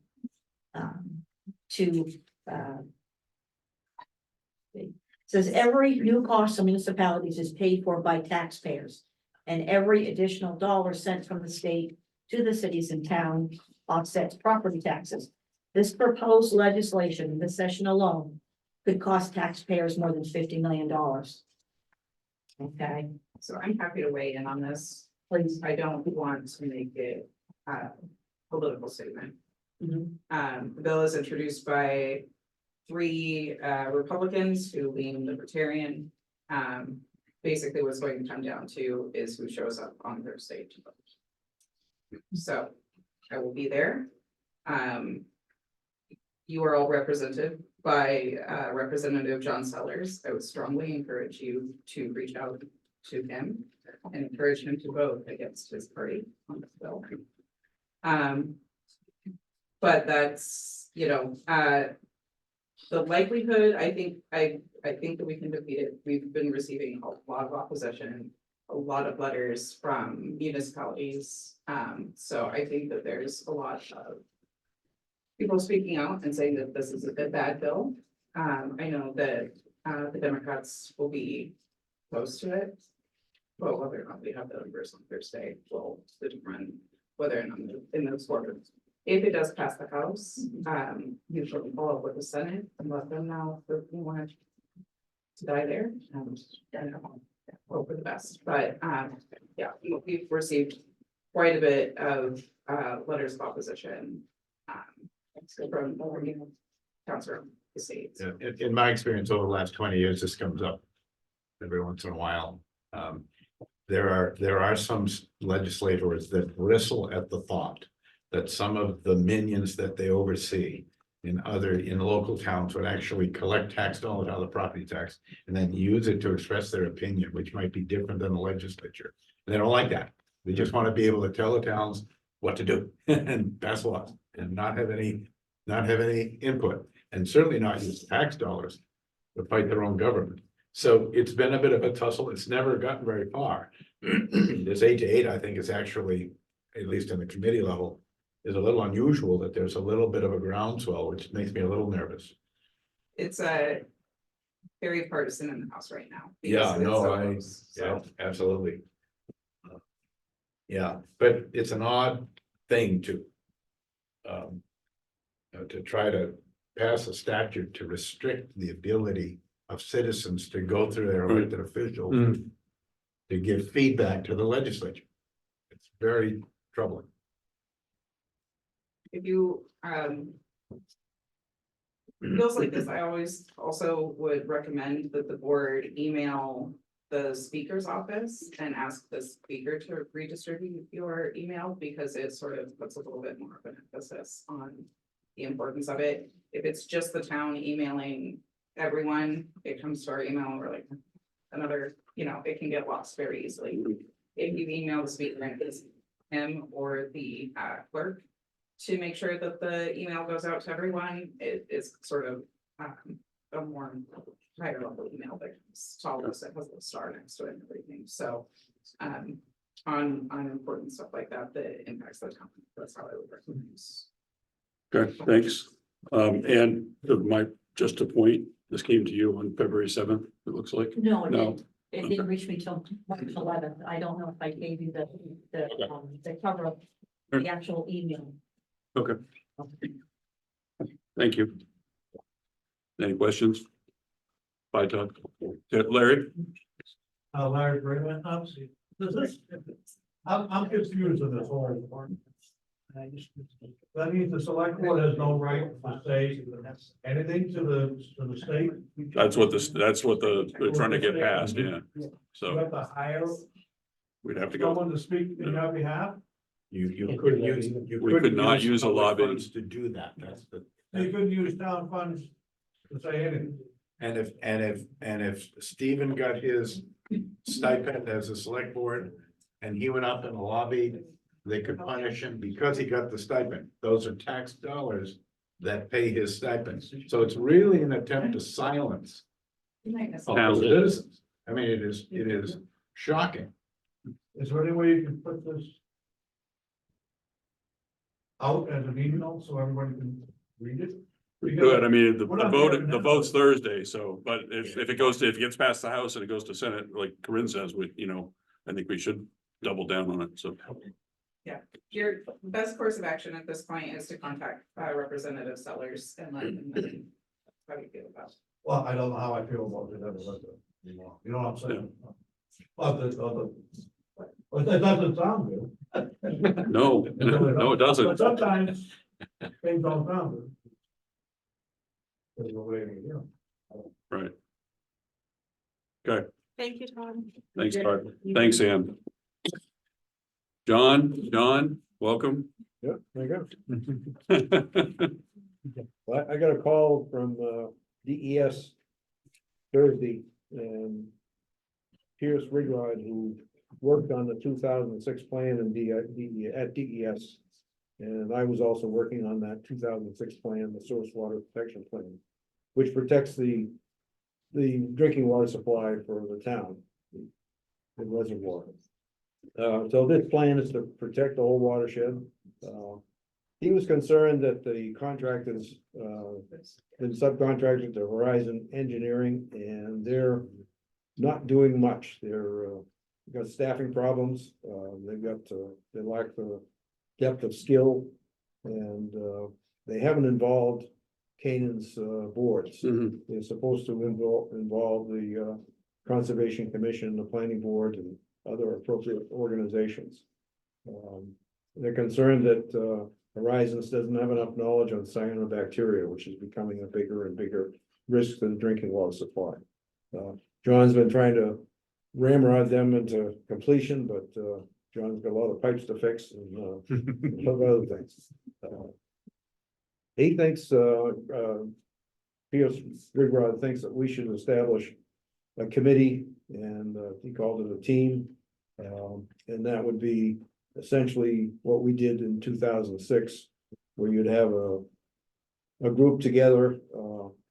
says every new cost of municipalities is paid for by taxpayers. And every additional dollar sent from the state to the cities and town offsets property taxes. This proposed legislation, this session alone, could cost taxpayers more than $50 million. Okay, So I'm happy to weigh in on this. please. I don't want to make it a political statement. Mhm. The bill is introduced by three Republicans who lean libertarian. Basically what's going to come down to is who shows up on Thursday to vote. So I will be there. You are all represented by Representative John Sellers. I would strongly encourage you to reach out to him and encourage him to vote against his party on this bill. But that's, you know, the likelihood, I think that we can defeat it. We've been receiving a lot of opposition, a lot of letters from municipalities. So I think that there's a lot of people speaking out and saying that this is a bad bill. I know that the Democrats will be close to it. But whether or not we have the numbers on Thursday will determine whether or not in those forwards. If it does pass the House, you should follow up with the Senate and let them know that we want to die there. And hope for the best. But yeah, we've received quite a bit of letters of opposition from Councilor the states. Yeah, in my experience over the last 20 years, this comes up every once in a while. There are some legislators that bristle at the thought that some of the minions that they oversee in local towns would actually collect tax dollars out of the property tax and then use it to express their opinion, which might be different than the legislature. And they don't like that. They just want to be able to tell the towns what to do and pass laws and not have any input, and certainly not use tax dollars to fight their own government. So it's been a bit of a tussle. It's never gotten very far. This 8-8, I think, is actually, at least in the committee level, is a little unusual that there's a little bit of a groundswell, which makes me a little nervous. It's a very partisan in the House right now. Yeah, because it's no, so I- close, so. Yeah, absolutely. Yeah, but it's an odd thing to. To try to pass a statute to restrict the ability of citizens to go through their elected officials. Mm. To give feedback to the legislature. It's very troubling. If you, bills like this, I always also would recommend that the board email the speaker's office and ask the speaker to redistribute your email, because it sort of puts a little bit more of an emphasis on the importance of it. If it's just the town emailing everyone, it comes to our email and we're like, another, it can get lost very easily. If you email the speaker and it's him or the clerk, to make sure that the email goes out to everyone, it is sort of a more higher level email that comes to all of us, that has a star next to it and everything, so. On important stuff like that, that impacts the town, that's how I would recommend this. Okay, thanks. And just a point, this came to you on February 7th, it looks like. No, it No. didn't. It didn't reach me till March 11th. I don't know if I gave you the cover of the actual email. Okay, thank you. Any questions? Bye, Todd. Okay, Larry? Larry Braylon, I'm confused with this whole. That means the select board has no right to say anything to the state? That's what they're trying to get past, yeah. You So have to hire we'd have to go, someone to speak in your behalf? You could use. We could not use a public lobby. funds to do that, that's the. You couldn't use town funds to say anything. And if Stephen got his stipend as a select board and he went up and lobbied, they could punish him because he got the stipend. Those are tax dollars that pay his stipend. So it's really an attempt to silence You might miss all Now- the citizens. I mean, it is shocking. Is there any way you can put this out as an email so everybody can read it? good, I mean, the We're not vote, there the now. vote's Thursday, so, but if it gets past the House and it goes to Senate, like Corinne says, I think we should double down on it, so. Your best course of action at this point is to contact Representative Sellers and let them know how you feel about it. Well, I don't know how I feel about it. You know what I'm saying? But that doesn't sound good. No, no, it But doesn't. sometimes things don't sound good. There's no way, Right. Okay, Thank you, Tom. thanks, Todd. Thanks, Ann. John, welcome. Yep, there you go. Well, I got a call from DES Thursday and Pierce Rigrod, who worked on the 2006 plan at DES. And I was also working on that 2006 plan, the source water protection plan, which protects the drinking water supply for the town, the reservoir. So this plan is to protect the whole watershed. He was concerned that the contractors, been subcontracted to Horizon Engineering, and they're not doing much. They're, got staffing problems, they lack the depth of skill, and, they haven't involved Canaan's, boards. Mhm. They're supposed to involve the, Conservation Commission, the Planning Board, and other appropriate organizations. They're concerned that Horizons doesn't have enough knowledge on cyanobacteria, which is becoming a bigger and bigger risk to the drinking water supply. John's been trying to ramrod them into completion, but John's got a lot of pipes to fix and a lot of other things. He thinks Pierce Rigrod thinks that we should establish a committee, and he called it a team. And that would be essentially what we did in 2006, where you'd have a group together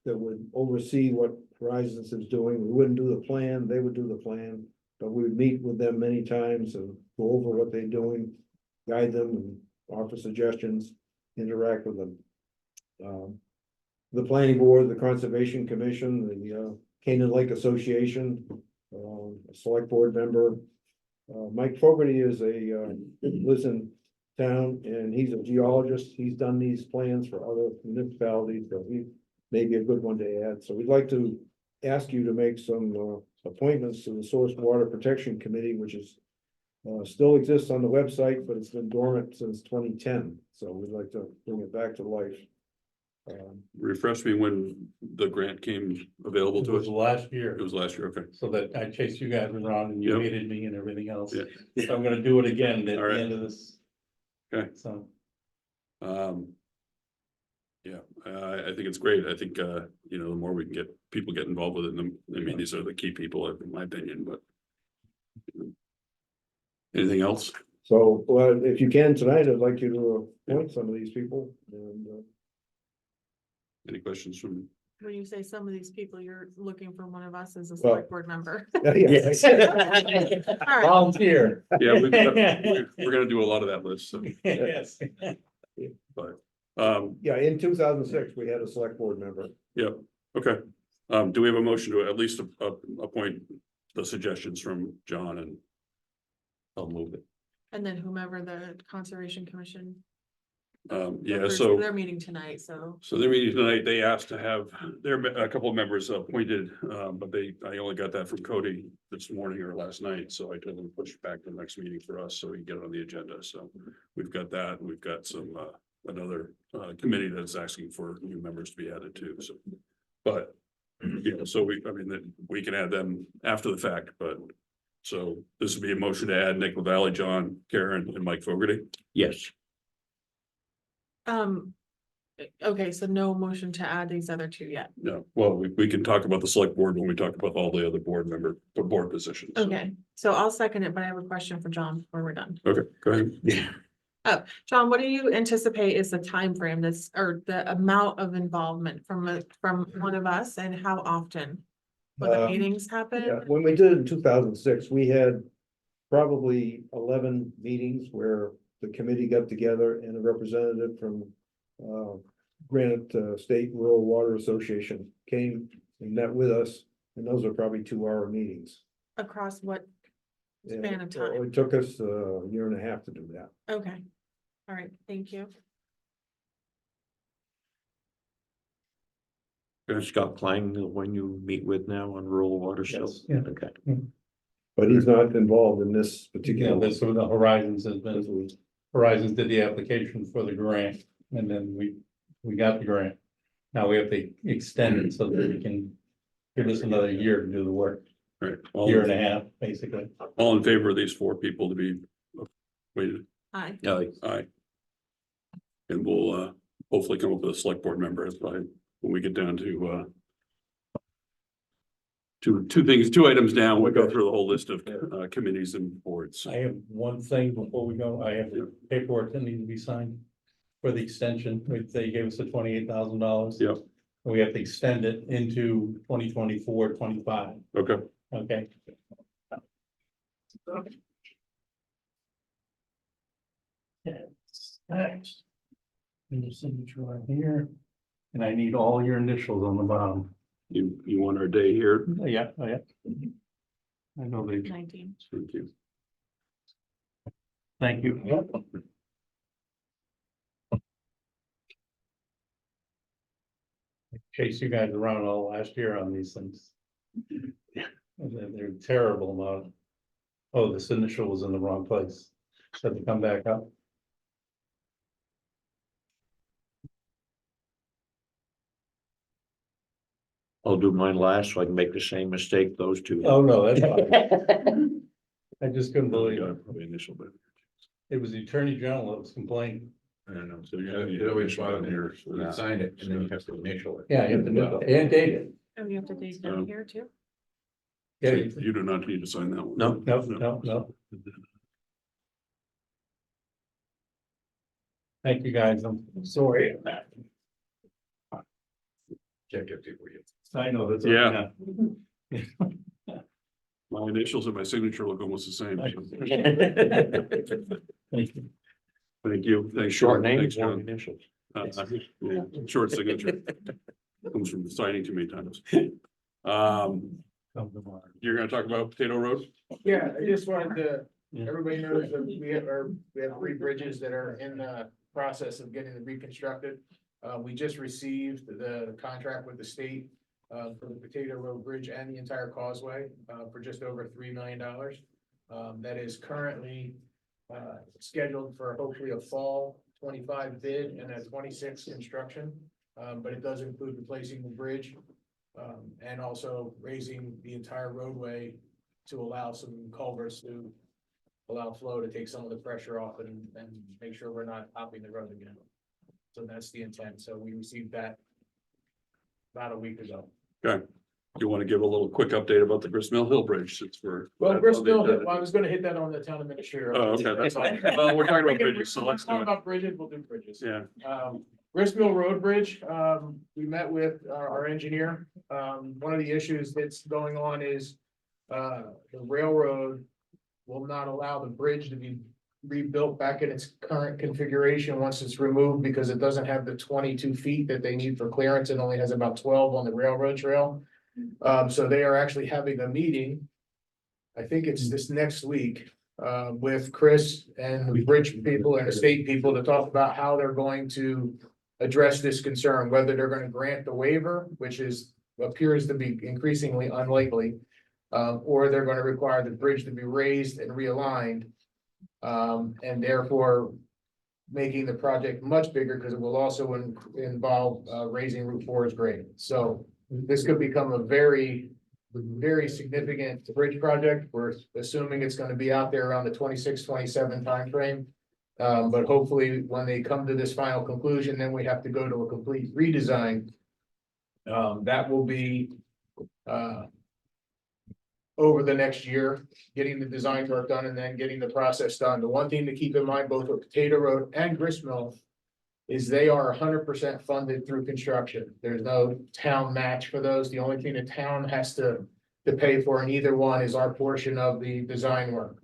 that would oversee what Horizons is doing. We wouldn't do the plan, they would do the plan, but we would meet with them many times and go over what they're doing, guide them, and offer suggestions, interact with them. The planning board, the conservation commission, the Canaan Lake Association, a select board member. Mike Fogarty is lives in town and he's a geologist. He's done these plans for other municipalities, so he may be a good one to add. So we'd like to ask you to make some appointments to the Source Water Protection Committee, which is still exists on the website, but it's been dormant since 2010. So we'd like to bring it back to life. Refresh me when the grant came available It to was us. last year, It was last year, okay. so that I chased you guys around and you Yep. hated me and everything else. Yeah. So I'm gonna do it again at All the right. end of this. Okay. So, Yeah, I think it's great. I think, you know, the more we can get people get involved with it, I mean, these are the key people, in my opinion, but. Anything else? So, well, if you can tonight, I'd like you to appoint some of these people and Any questions from? When you say some of these people, you're looking for one of us as a Well- select board member. yes. All right, volunteer. Yeah, we're gonna do a lot of that list, so, Yes. but, Yeah, in 2006, we had a select board member. yeah, okay. Do we have a motion to at least appoint the suggestions from John and? I'll move it. and then whomever the Conservation Commission. Yeah, members- so. They're meeting tonight, so. So their meeting tonight, they asked to have a couple of members appointed, but I only got that from Cody this morning or last night, so I told them to push it back to the next meeting for us, so we can get it on the agenda, so. We've got that, and we've got some, another, committee that's asking for new members to be added too, so. But, you know, so we can add them after the fact, but. So this would be a motion to add Nick LaValle, John, Karen, and Mike Fogarty. Yes, Okay, so no motion to add these other two yet. No, well, we can talk about the select board when we talk about all the other board positions. Okay, so I'll second it, but I have a question for John before we're done. Okay, go ahead. John, what do you anticipate is the time frame or the amount of involvement from one of us and how often? Will the meetings Yeah, happen? when we did it in 2006, we had probably 11 meetings where the committee got together and a representative from Granite State Rural Water Association came and met with us, and those are probably 2-hour meetings. Across what And span of time? It took us a year and a half to do that. Okay, all right, thank you. Scott Klein, the one you meet with now on rural water still? Yes, yeah. Okay. But he's not involved in this Yeah, particular. that's what the Horizons has been, Horizons did the application for the grant, and then we got the grant. Now we have to extend it so that we can give us another year to do the work, Right, year and a half, basically. all in favor of these 4 people to be appointed? Hi, Aye. And we'll hopefully come up with a select board member when we get down to two items down, we'll go through the whole list of committees and boards. I have one thing before we go, I have the paperwork that needs to be signed for the extension, they gave us the $28,000. Yep. We have to extend it into 2024, 25. Okay, Okay. Yes, next. And your signature right here, and I need all your initials on the bottom. you want our day here? Yeah, oh yeah. I know they, 19. Thank you. thank you. Chase you guys around all last year on these things. And they're terrible about. Oh, this initial was in the wrong place. Had to come back up. I'll do mine last so I can make the same mistake those two. Oh, no, that's fine. I just couldn't believe it. Probably initial, but It was the Attorney General that was complaining. I don't know, so You always bottom here, you sign it and then you have to initial it. Yeah, you have to do it. And date it. Oh, you have to date down here too? Yeah, you do not need to sign that one. No. no. Thank you, guys. I'm sorry. Check it before you. I know that's. Yeah. My initials and my signature look almost the same. so. Thank you. Thank you. Thanks, Short name, Thanks, long John. initials. Yeah, short signature. Comes from signing too many times. You're gonna talk about Potato Road? Yeah, I just wanted to, Yeah. everybody knows that we have 3 bridges that are in the process of getting reconstructed. We just received the contract with the state for the Potato Road Bridge and the entire causeway for just over $3 million. That is currently scheduled for hopefully a fall 25 bid and a 26 construction. But it does include replacing the bridge and also raising the entire roadway to allow some culverts to allow flow to take some of the pressure off and make sure we're not topping the road again. So that's the intent. So we received that about a week ago. Okay. You want to give a little quick update about the Grist Mill Hill Bridge since we're. Well, that's Bristol, on the- I was gonna hit that on the town administrator. Oh, okay, that's fine. Well, we're talking about bridges, so let's do Talk it. about bridges, we'll do bridges. Yeah, Grist Mill Road Bridge, we met with our engineer. One of the issues that's going on is the railroad will not allow the bridge to be rebuilt back in its current configuration once it's removed because it doesn't have the 22 feet that they need for clearance. It only has about 12 on the railroad trail. So they are actually having a meeting. I think it's this next week, with Chris and the bridge people and the state people to talk about how they're going to address this concern, whether they're gonna grant the waiver, which appears to be increasingly unlikely. Or they're gonna require the bridge to be raised and realigned. And therefore making the project much bigger because it will also involve raising Route 4's grade. So this could become a very significant bridge project. We're assuming it's gonna be out there around the 26-27 timeframe. But hopefully, when they come to this final conclusion, then we have to go to a complete redesign. That will be over the next year, getting the design work done and then getting the process done. The one thing to keep in mind, both with Potato Road and Grist Mill, is they are 100% funded through construction. There's no town match for those. The only thing the town has to pay for in either one is our portion of the design work.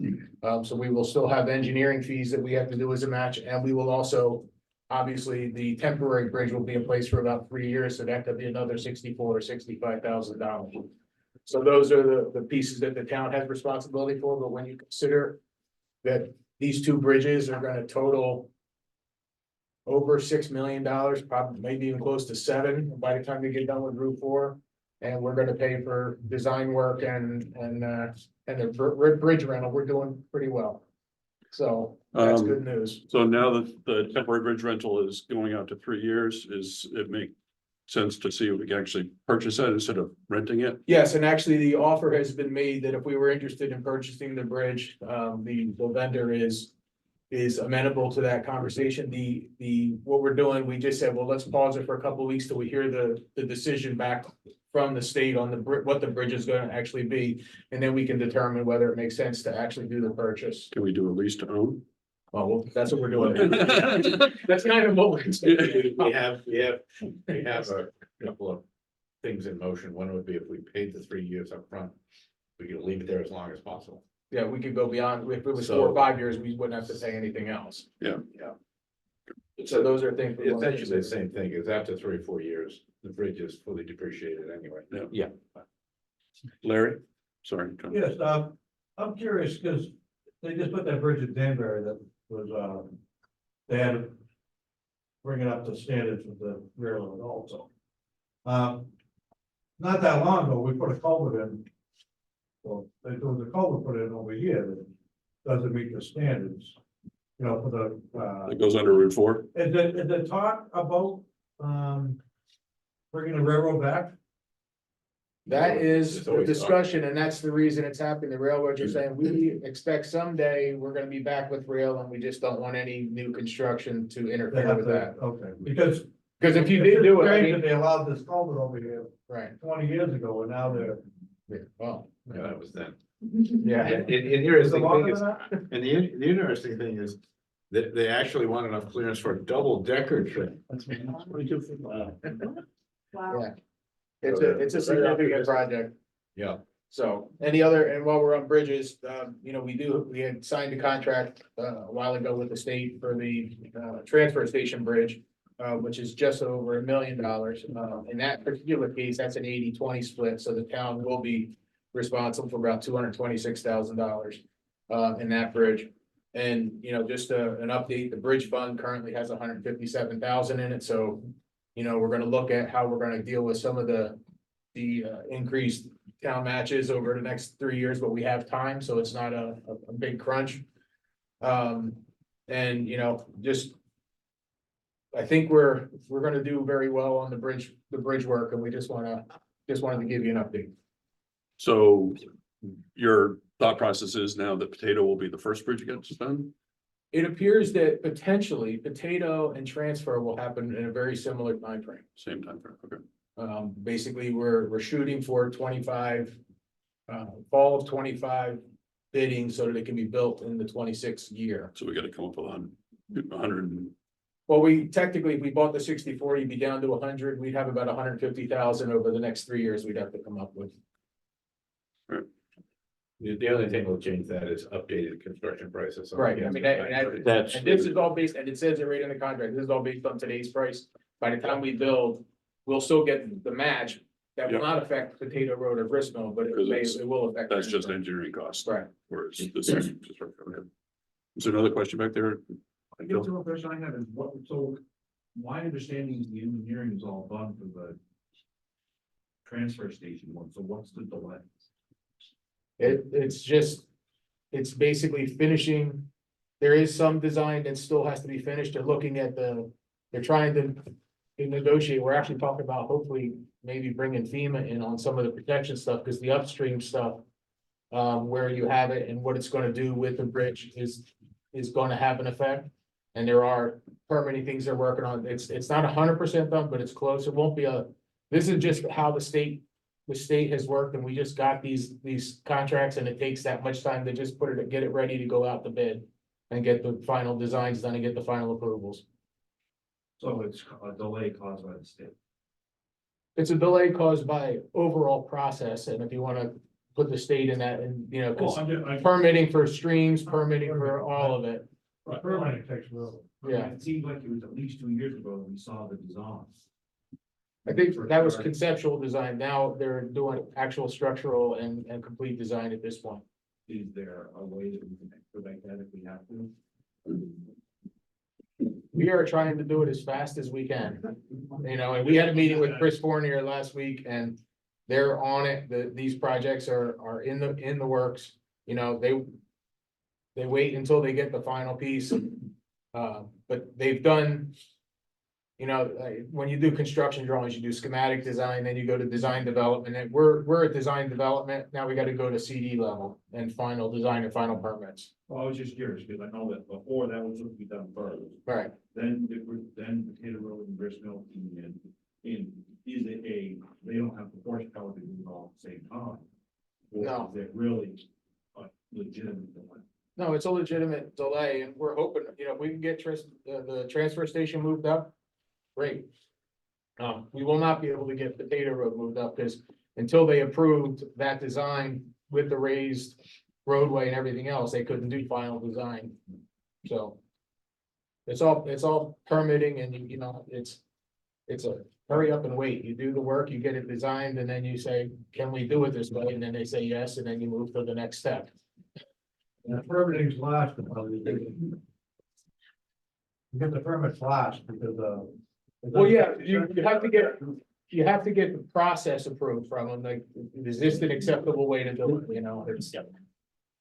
So we will still have engineering fees that we have to do as a match, and we will also, obviously, the temporary bridge will be in place for about 3 years, so that could be another $64,000 or $65,000. So those are the pieces that the town has responsibility for, but when you consider that these 2 bridges are gonna total over $6 million, probably maybe even close to 7 by the time we get done with Route 4. And we're gonna pay for design work and the bridge rental, we're doing pretty well. So that's good news. so now that the temporary bridge rental is going out to 3 years, is it make sense to see if we can actually purchase that instead of renting it? Yes, and actually the offer has been made that if we were interested in purchasing the bridge, the vendor is amenable to that conversation. What we're doing, we just said, well, let's pause it for a couple of weeks till we hear the decision back from the state on what the bridge is gonna actually be. And then we can determine whether it makes sense to actually do the purchase. Can we do a lease to own? Oh, well, that's what we're doing. That's kind of what we're doing. We have a couple of things in motion. One would be if we paid the 3 years up front, we could leave it there as long as possible. Yeah, we could go beyond, if it was 4 So- or 5 years, we wouldn't have to pay anything else. Yeah. So those are things. we want to Essentially the consider. same thing, is after 3 or 4 years, the bridge is fully depreciated anyway. Larry? Sorry. John. Yes, I'm curious, because they just put that bridge at Danbury that was, they had to bring it up to standards with the railroad also. Not that long ago, we put a culvert in. Well, there was a culvert put in over here that doesn't meet the standards. You know, for the, It goes under Route 4? is the talk about, bringing the railroad back? That is It's the always discussion, and that's the reason it's happening. The railroads are saying, we expect someday we're gonna be back with rail, and we just don't want any new construction to They interfere have with to- that. Okay, because. Because if you did do it, I Strange that mean, they allowed this culvert over here right, 20 years ago, and now they're. well, Yeah, that was then. yeah. And the Is it interesting longer thing is, than that? and the interesting thing is that they actually want enough clearance for a double decker train. Wow. Yeah. It's a significant project. Yeah, So and while we're on bridges, you know, we had signed a contract a while ago with the state for the transfer station bridge. Which is just over $1 million. In that particular case, that's an 80-20 split, so the town will be responsible for about $226,000 in that bridge. And, you know, just an update, the bridge fund currently has 157,000 in it, so, you know, we're gonna look at how we're gonna deal with some of the increased town matches over the next 3 years, but we have time, so it's not a big crunch. And, you know, I think we're gonna do very well on the bridge work, and we just wanted to give you an update. So your thought process is now that Potato will be the first bridge that gets done? It appears that potentially Potato and transfer will happen in a very similar timeframe. Same time frame, okay. Basically, we're shooting for 25, fall of 25 bidding so that it can be built in the 26th year. So we gotta come up with 100 and Well, if we bought the 64, you'd be down to 100, we'd have about 150,000 over the next 3 years we'd have to come up with. The only thing will change that is updated construction prices. Right, I mean, That's, and this is all based, and it says it right in the contract, this is all based on today's price. By the time we build, we'll still get the match. That will Yeah. not affect Potato Road or Gristmill, but it will affect. that's just engineering costs. Right. Whereas this is just. Okay. Is there another question back there? I guess the question I have is what, so my understanding is the engineering is all done for the transfer station one, so what's the delay? It's basically finishing. There is some design that still has to be finished. They're looking at they're trying to negotiate. We're actually talking about hopefully maybe bringing FEMA in on some of the protection stuff, because the upstream stuff, where you have it and what it's gonna do with the bridge is gonna have an effect. And there are permitting things they're working on. It's not 100% done, but it's close. It won't be this is just how the state has worked, and we just got these contracts, and it takes that much time to just get it ready to go out to bid. And get the final designs done and get the final approvals. So it's a delay caused by the state. It's a delay caused by overall process, and if you wanna put the state in that, and, you know, Well, 'cause I'm permitting for streams, permitting for all of it. right, permitting takes forever. Yeah. It seems like it was at least 2 years ago that we saw the design. I think that was conceptual design. Now they're doing actual structural and complete design at this point. Is there a way that we can expedite that if we have to? We are trying to do it as fast as we can, you know, and we had a meeting with Chris Fournier last week, and they're on it. These projects are in the works, you know, they wait until they get the final piece. But they've done, you know, when you do construction drawings, you do schematic design, then you go to design development, and we're at design development. Now we gotta go to CD level and final design and final permits. Well, I was just curious, because I know that before that was supposed to be done first. Right. Then Potato Road and Gristmill, and is it they don't have the horsepower to do it all at the same time? Or No. is it really a legitimate delay? No, it's a legitimate delay, and we're hoping, you know, if we can get the transfer station moved up, great. We will not be able to get Potato Road moved up, because until they approved that design with the raised roadway and everything else, they couldn't do final design. So it's all permitting, and you know, it's a hurry up and wait. You do the work, you get it designed, and then you say, can we do it this way? And then they say yes, and then you move to the next step. And the permitting's last, probably. You get the permits last because Well, yeah, you have to get the process approved from them, like, is this an acceptable way to do it, you know, it's.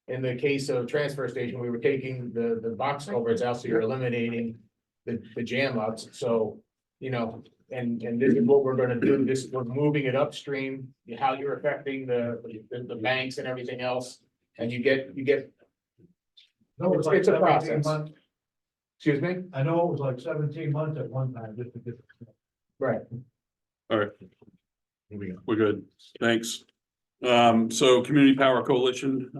In the case of transfer station, we were taking the box culverts out, so you're eliminating the jam ups, so, you know. And this is what we're gonna do, we're moving it upstream, how you're affecting the banks and everything else, and you get. It's a process. Excuse me? I know it was like 17 months at one time, just to get. Right. All right. We're good. Thanks. So Community Power Coalition,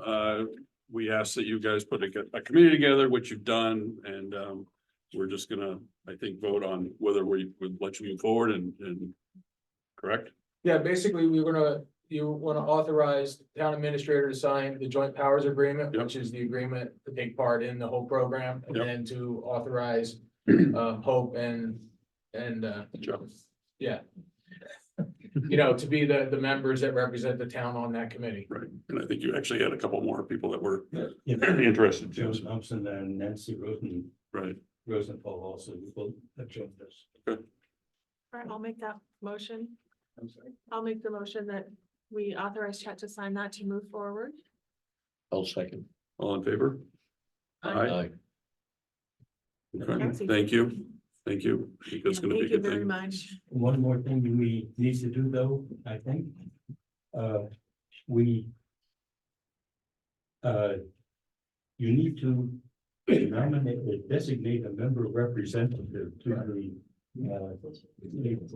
we asked that you guys put a committee together, which you've done, and we're just gonna, I think, vote on whether we would let you move forward and correct? Yeah, basically, we're gonna, you want to authorize the town administrator to sign the joint powers agreement, Yep. which is the agreement to take part in the whole program, and Yep. then to authorize Hope and Joe. yeah. You know, to be the members that represent the town on that committee. Right, and I think you actually had a couple more people that were Yeah. interested too. Joe Thompson and Nancy Right, Rosenthal also will have joined us. All right, I'll make that motion. I'm sorry. I'll make the motion that we authorize Chet to sign that to move forward. I'll second. all in favor? Aye. Okay, Nancy. thank you, thank you. I think that's gonna be a Thank you good very thing. much. One more thing we need to do though, I think. We. You need to nominate, designate a member representative to the.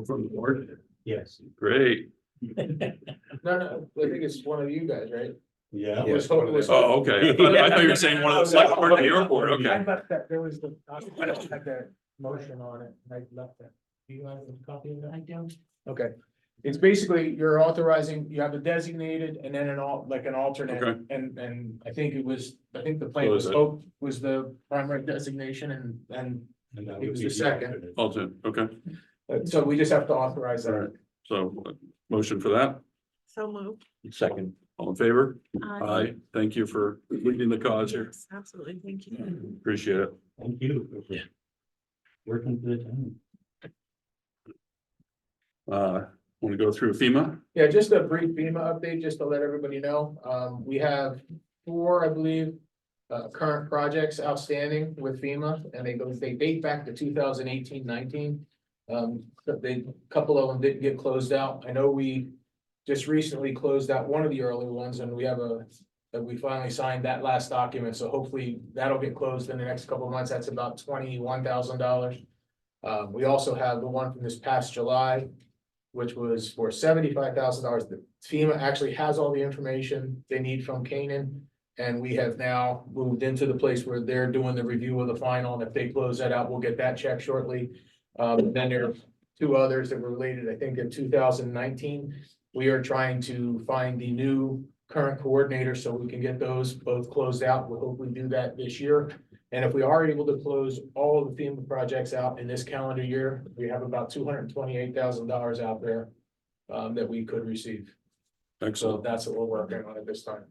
From the board, Yes, great. No, I think it's one of you guys, right? yeah. Was Hope- was Hope- Oh, okay, I thought you were saying one of the select board of your board, I okay. left that, there was the, I had that motion on it, and I left that. Do you have a copy of that? I don't. Okay, it's basically, you're authorizing, you have a designated and then an alternate, Okay. and I think the plan So was is it- Hope was the primary designation and And that It would was be the second. alternate. Alternate, okay, so we just have to authorize all that. right, so motion for that, So moved. Second. all in favor? Aye. Aye, thank you for leading the cause here, Yes, absolutely. Thank you. appreciate it. Thank you. for Working for the town. Want to go through FEMA? Yeah, just a brief FEMA update, just to let everybody know. We have 4, I believe, current projects outstanding with FEMA, and they date back to 2018-19. But a couple of them didn't get closed out. I know we just recently closed out one of the early ones, and we finally signed that last document, so hopefully that'll get closed in the next couple of months. That's about $21,000. We also have the one from this past July, which was for $75,000. The FEMA actually has all the information they need from Canaan. And we have now moved into the place where they're doing the review of the final, and if they close that out, we'll get that check shortly. Then there are 2 others that were related, I think, in 2019. We are trying to find the new current coordinator so we can get those both closed out. We'll hopefully do that this year. And if we are able to close all of the FEMA projects out in this calendar year, we have about $228,000 out there that we could receive. So Excellent. that's what we're working on at this time.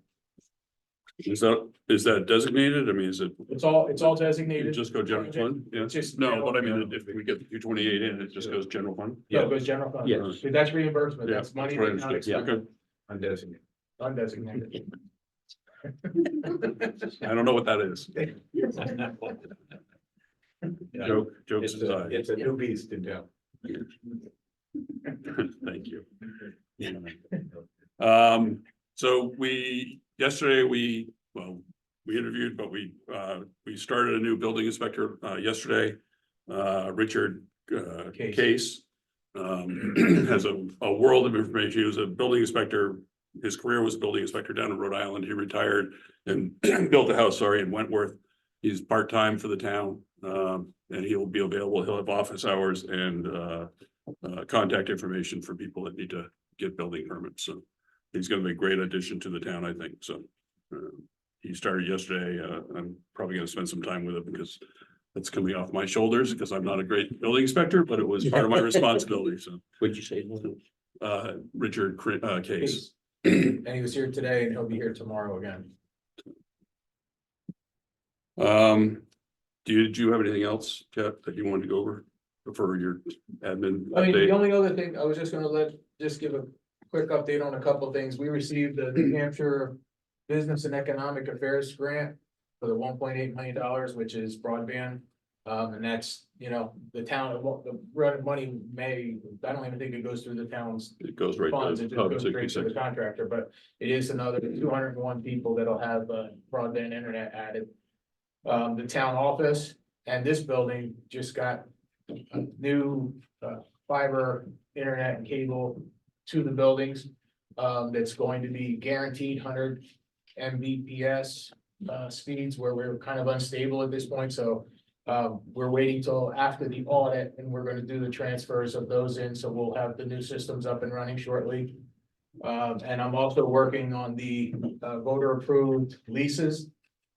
Is that designated? I mean, is it, It's all you designated. just go general fund? Yeah, Just no, but I general- mean, if we get the 228 in, it just goes general fund? Yeah, it goes general fund. Yeah. That's reimbursement. Yeah, That's money that's what I that's not understood. expended, Okay, Undesignated. undesignated. I don't know what that is. Jokes It's aside. it's a new beast in town. Thank you. So yesterday we interviewed, but we started a new building inspector, yesterday. Richard, Case. Has a world of information. He was a building inspector. His career was a building inspector down in Rhode Island. He retired and built a house, in Wentworth. He's part-time for the town, and he'll be available. He'll have office hours and, contact information for people that need to get building permits. So he's gonna be a great addition to the town, I think. So, he started yesterday. I'm probably gonna spend some time with him because that's coming off my shoulders because I'm not a great building inspector, but it was part of my responsibility. So, What'd you say? Richard, Case. And he was here today and he'll be here tomorrow again. Did you have anything else, Jeff, that you wanted to go over for your admin I mean, the update? only other thing, I was just gonna give a quick update on a couple of things. We received the New Hampshire Business and Economic Affairs Grant for the $1.8 million, which is broadband. And that's, the town, the money I don't even think it goes through the town's It goes right funds, to it just Hub goes straight to the 66. contractor, but it is another 201 people that'll have broadband internet added. The town office and this building just got a new fiber internet and cable to the buildings. That's going to be guaranteed 100 Mbps speeds where we're kind of unstable at this point, so we're waiting till after the audit and we're gonna do the transfers of those in, so we'll have the new systems up and running shortly. And I'm also working on the voter approved leases.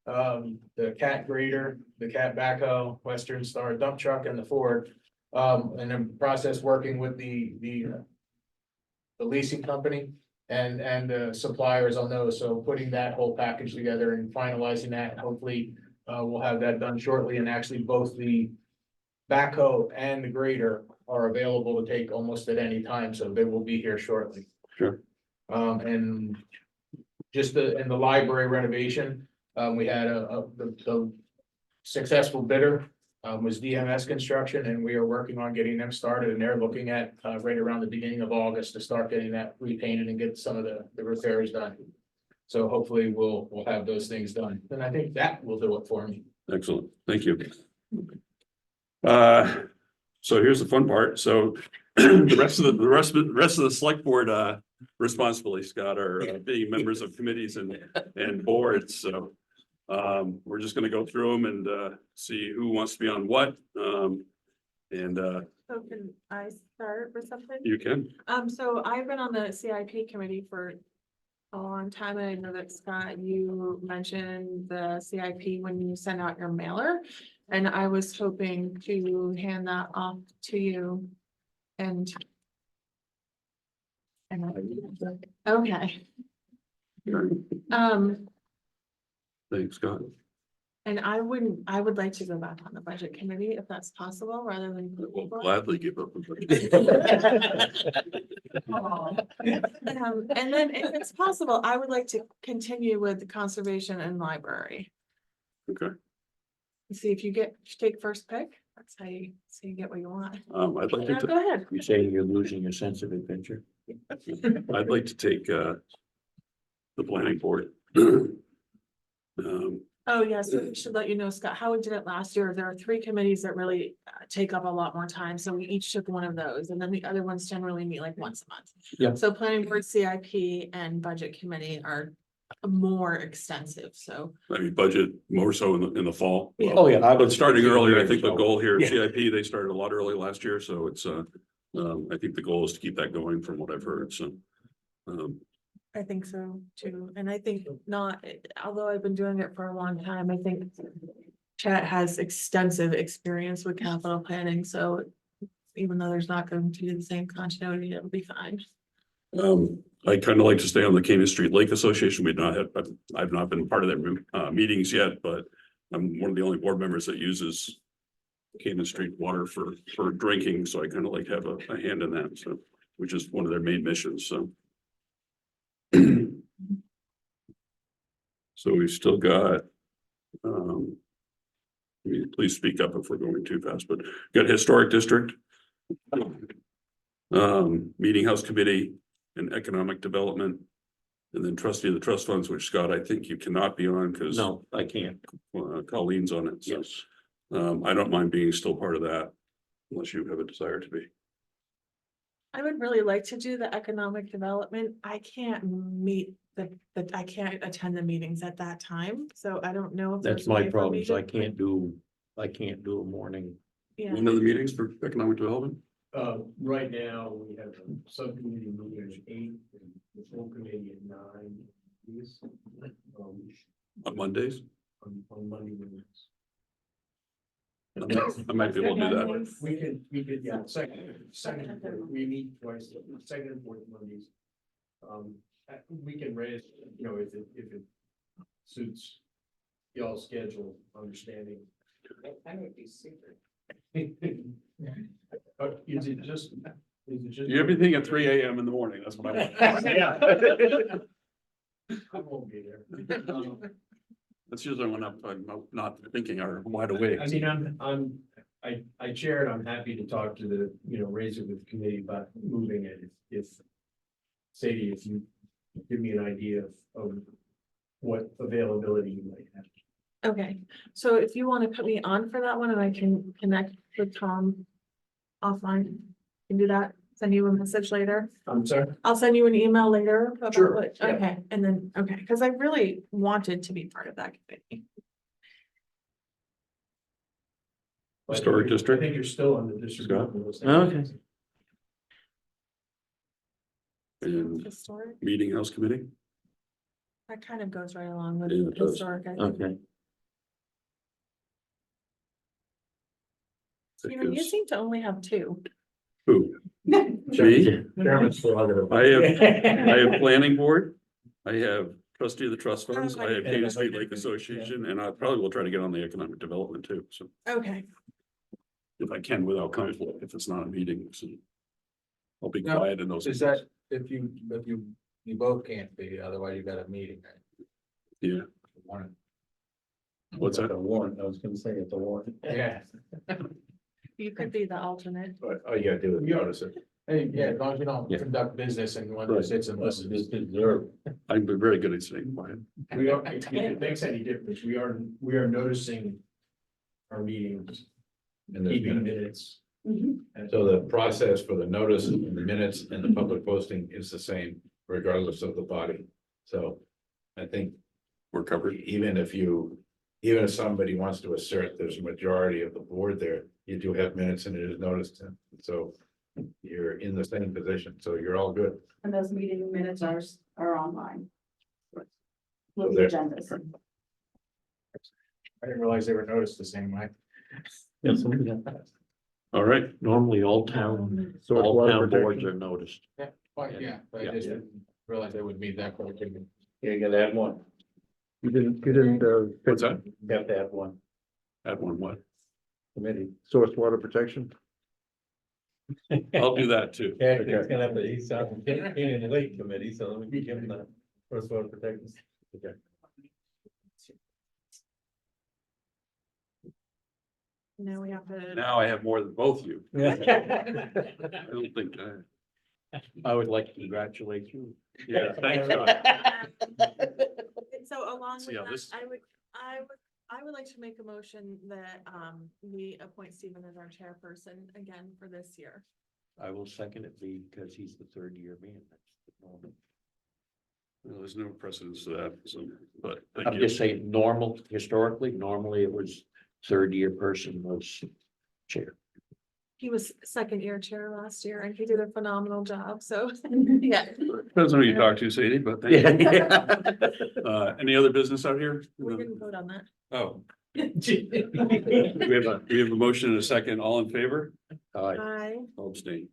The cat grader, the cat backhoe, Western Star dump truck and the Ford. And in process working with the leasing company and the suppliers on those. So putting that whole package together and finalizing that, hopefully, we'll have that done shortly. And actually both the backhoe and the grader are available to take almost at any time, so they will be here shortly. Sure. And just in the library renovation, we had the successful bidder, was DMS Construction, and we are working on getting them started, and they're looking at, right around the beginning of August to start getting that repainted and get some of the repairs done. So hopefully we'll have those things done, and I think that will do it for me. Excellent, thank you. So here's the fun part. So the rest of the select board responsibility, Scott, are being members of committees and boards. So we're just gonna go through them and see who wants to be on what. And So can I start with something? you can. So I've been on the CIP committee for a long time. And I know that Scott, you mentioned the CIP when you send out your mailer. And I was hoping to hand that off to you and. Okay. Thanks, Scott. And I would like to go back on the budget committee if that's possible, rather than. We'll gladly give up. And then if it's possible, I would like to continue with the conservation and library. Okay. See if you take first pick. That's how you get what you want. I'd like Yeah, to, go ahead. You say you're losing your sense of adventure. I'd like to take the planning board. Oh, yes, we should let you know, Scott, how we did it last year. There are 3 committees that really take up a lot more time. So we each took one of those, and then the other ones generally meet like once a month. Yeah. So planning board, CIP and budget committee are more extensive, so. I mean, budget more so in the fall. Yeah. Oh, yeah. But starting earlier, I think the So- goal here, Yeah. CIP, they started a lot early last year, so it's I think the goal is to keep that going from what I've heard, so. I think so too, and I think not, although I've been doing it for a long time, I think Chet has extensive experience with capital planning, so even though there's not going to be the same continuity, it'll be fine. I kind of like to stay on the Canaan Street Lake Association. I've not been part of their meetings yet, but I'm one of the only board members that uses Canaan Street water for drinking, so I kind of like to have a hand in that, so, which is one of their main missions, so. So we've still got, please speak up if we're going too fast, but got Historic District, Meeting House Committee and Economic Development, and then trustee of the trust funds, which Scott, I think you cannot be on because No, I can't. Colleen's on it, so. Yes. I don't mind being still part of that, unless you have a desire to be. I would really like to do the economic development. I can't meet I can't attend the meetings at that time, so I don't know if. That's there's a my way for me problem, is to- I can't do a morning. Yeah, One of the meetings for economic development, Right now, we have a subcommittee meeting at 8, and the full committee at 9. Yes. on Mondays. On Monday mornings. I might be able to do that. We could, yeah, second, we meet twice, second and fourth Mondays. We can raise, if it suits y'all's schedule, understanding. That would be super. Is it just? Everything at 3 AM in the morning, that's what I want. I won't be there. That's usually when I'm not thinking or wide awake. I mean, I chair it, I'm happy to talk to the, raise it with the committee about moving it, if Sadie, if you give me an idea of what availability you might have. okay, so if you want to put me on for that one and I can connect with Tom offline, can do that, send you a message later. I'm sorry? I'll send you an email later. about Sure, what- yeah. Okay, and then, okay, because I really wanted to be part of that committee. Historic district? I think you're still on the district. Scott? Okay. And Historic, Meeting House Committee. that kind of goes right along with Yeah, it does. historic. I think. Okay, Stephen, you Because- seem to only have two. Who? Me? Chairman's prerogative. I have planning board. I have trustee of the trust funds. I have Katy Street Lake Association, and I probably will try to get on the economic development too. So Okay, if I can without conflict, if it's not a meeting, so. I'll be Now, quiet in those. Is that, if you both can't be, otherwise you got a meeting. Yeah, Warrant. what's that? A warrant, I was gonna say it's a warrant. Yeah, you could be the alternate. But all you gotta do is notice it. hey, yeah, as long as you don't Yeah. conduct business and one Right. that sits and listens. I'm very good at staying quiet. We are, if it makes any difference, we are noticing our meetings, And there's keeping minutes. minutes. So the process for the notice and the minutes and the public posting is the same regardless of the body. So I think We're covered. even if somebody wants to assert there's a majority of the board there, you do have minutes and it is noticed. So you're in the same position, so you're all good. And those meeting minutes are online. So With the there- agendas. I didn't realize they were noticed the same way. All right, normally all town Source boards water protection. are noticed. But yeah, but I just didn't realize they would be that quick. You gotta add one. You didn't, what's that? You have to add one. Add one what? committee, source water protection. I'll do that too. Yeah, he's gonna have to, he's on the lake committee, so let me give him the source water protection. Okay. Now we have to. Now I have more than both you. I don't think, I would like to congratulate you. yeah, thanks. John. So along See with how that, this- I would like to make a motion that, we appoint Stephen as our chairperson again for this year. I will second it because he's the third year man. That's the normal. Well, there's no precedence to that, so, but I'm thank you. just saying normally it was third year person was chair. He was second year chair last year and he did a phenomenal job, so, yeah. Depends on who you talk to, Sadie, but thank you. Any other business out here? We didn't vote on that. Oh. We have a motion and a second. All in favor? I, I'll abstain.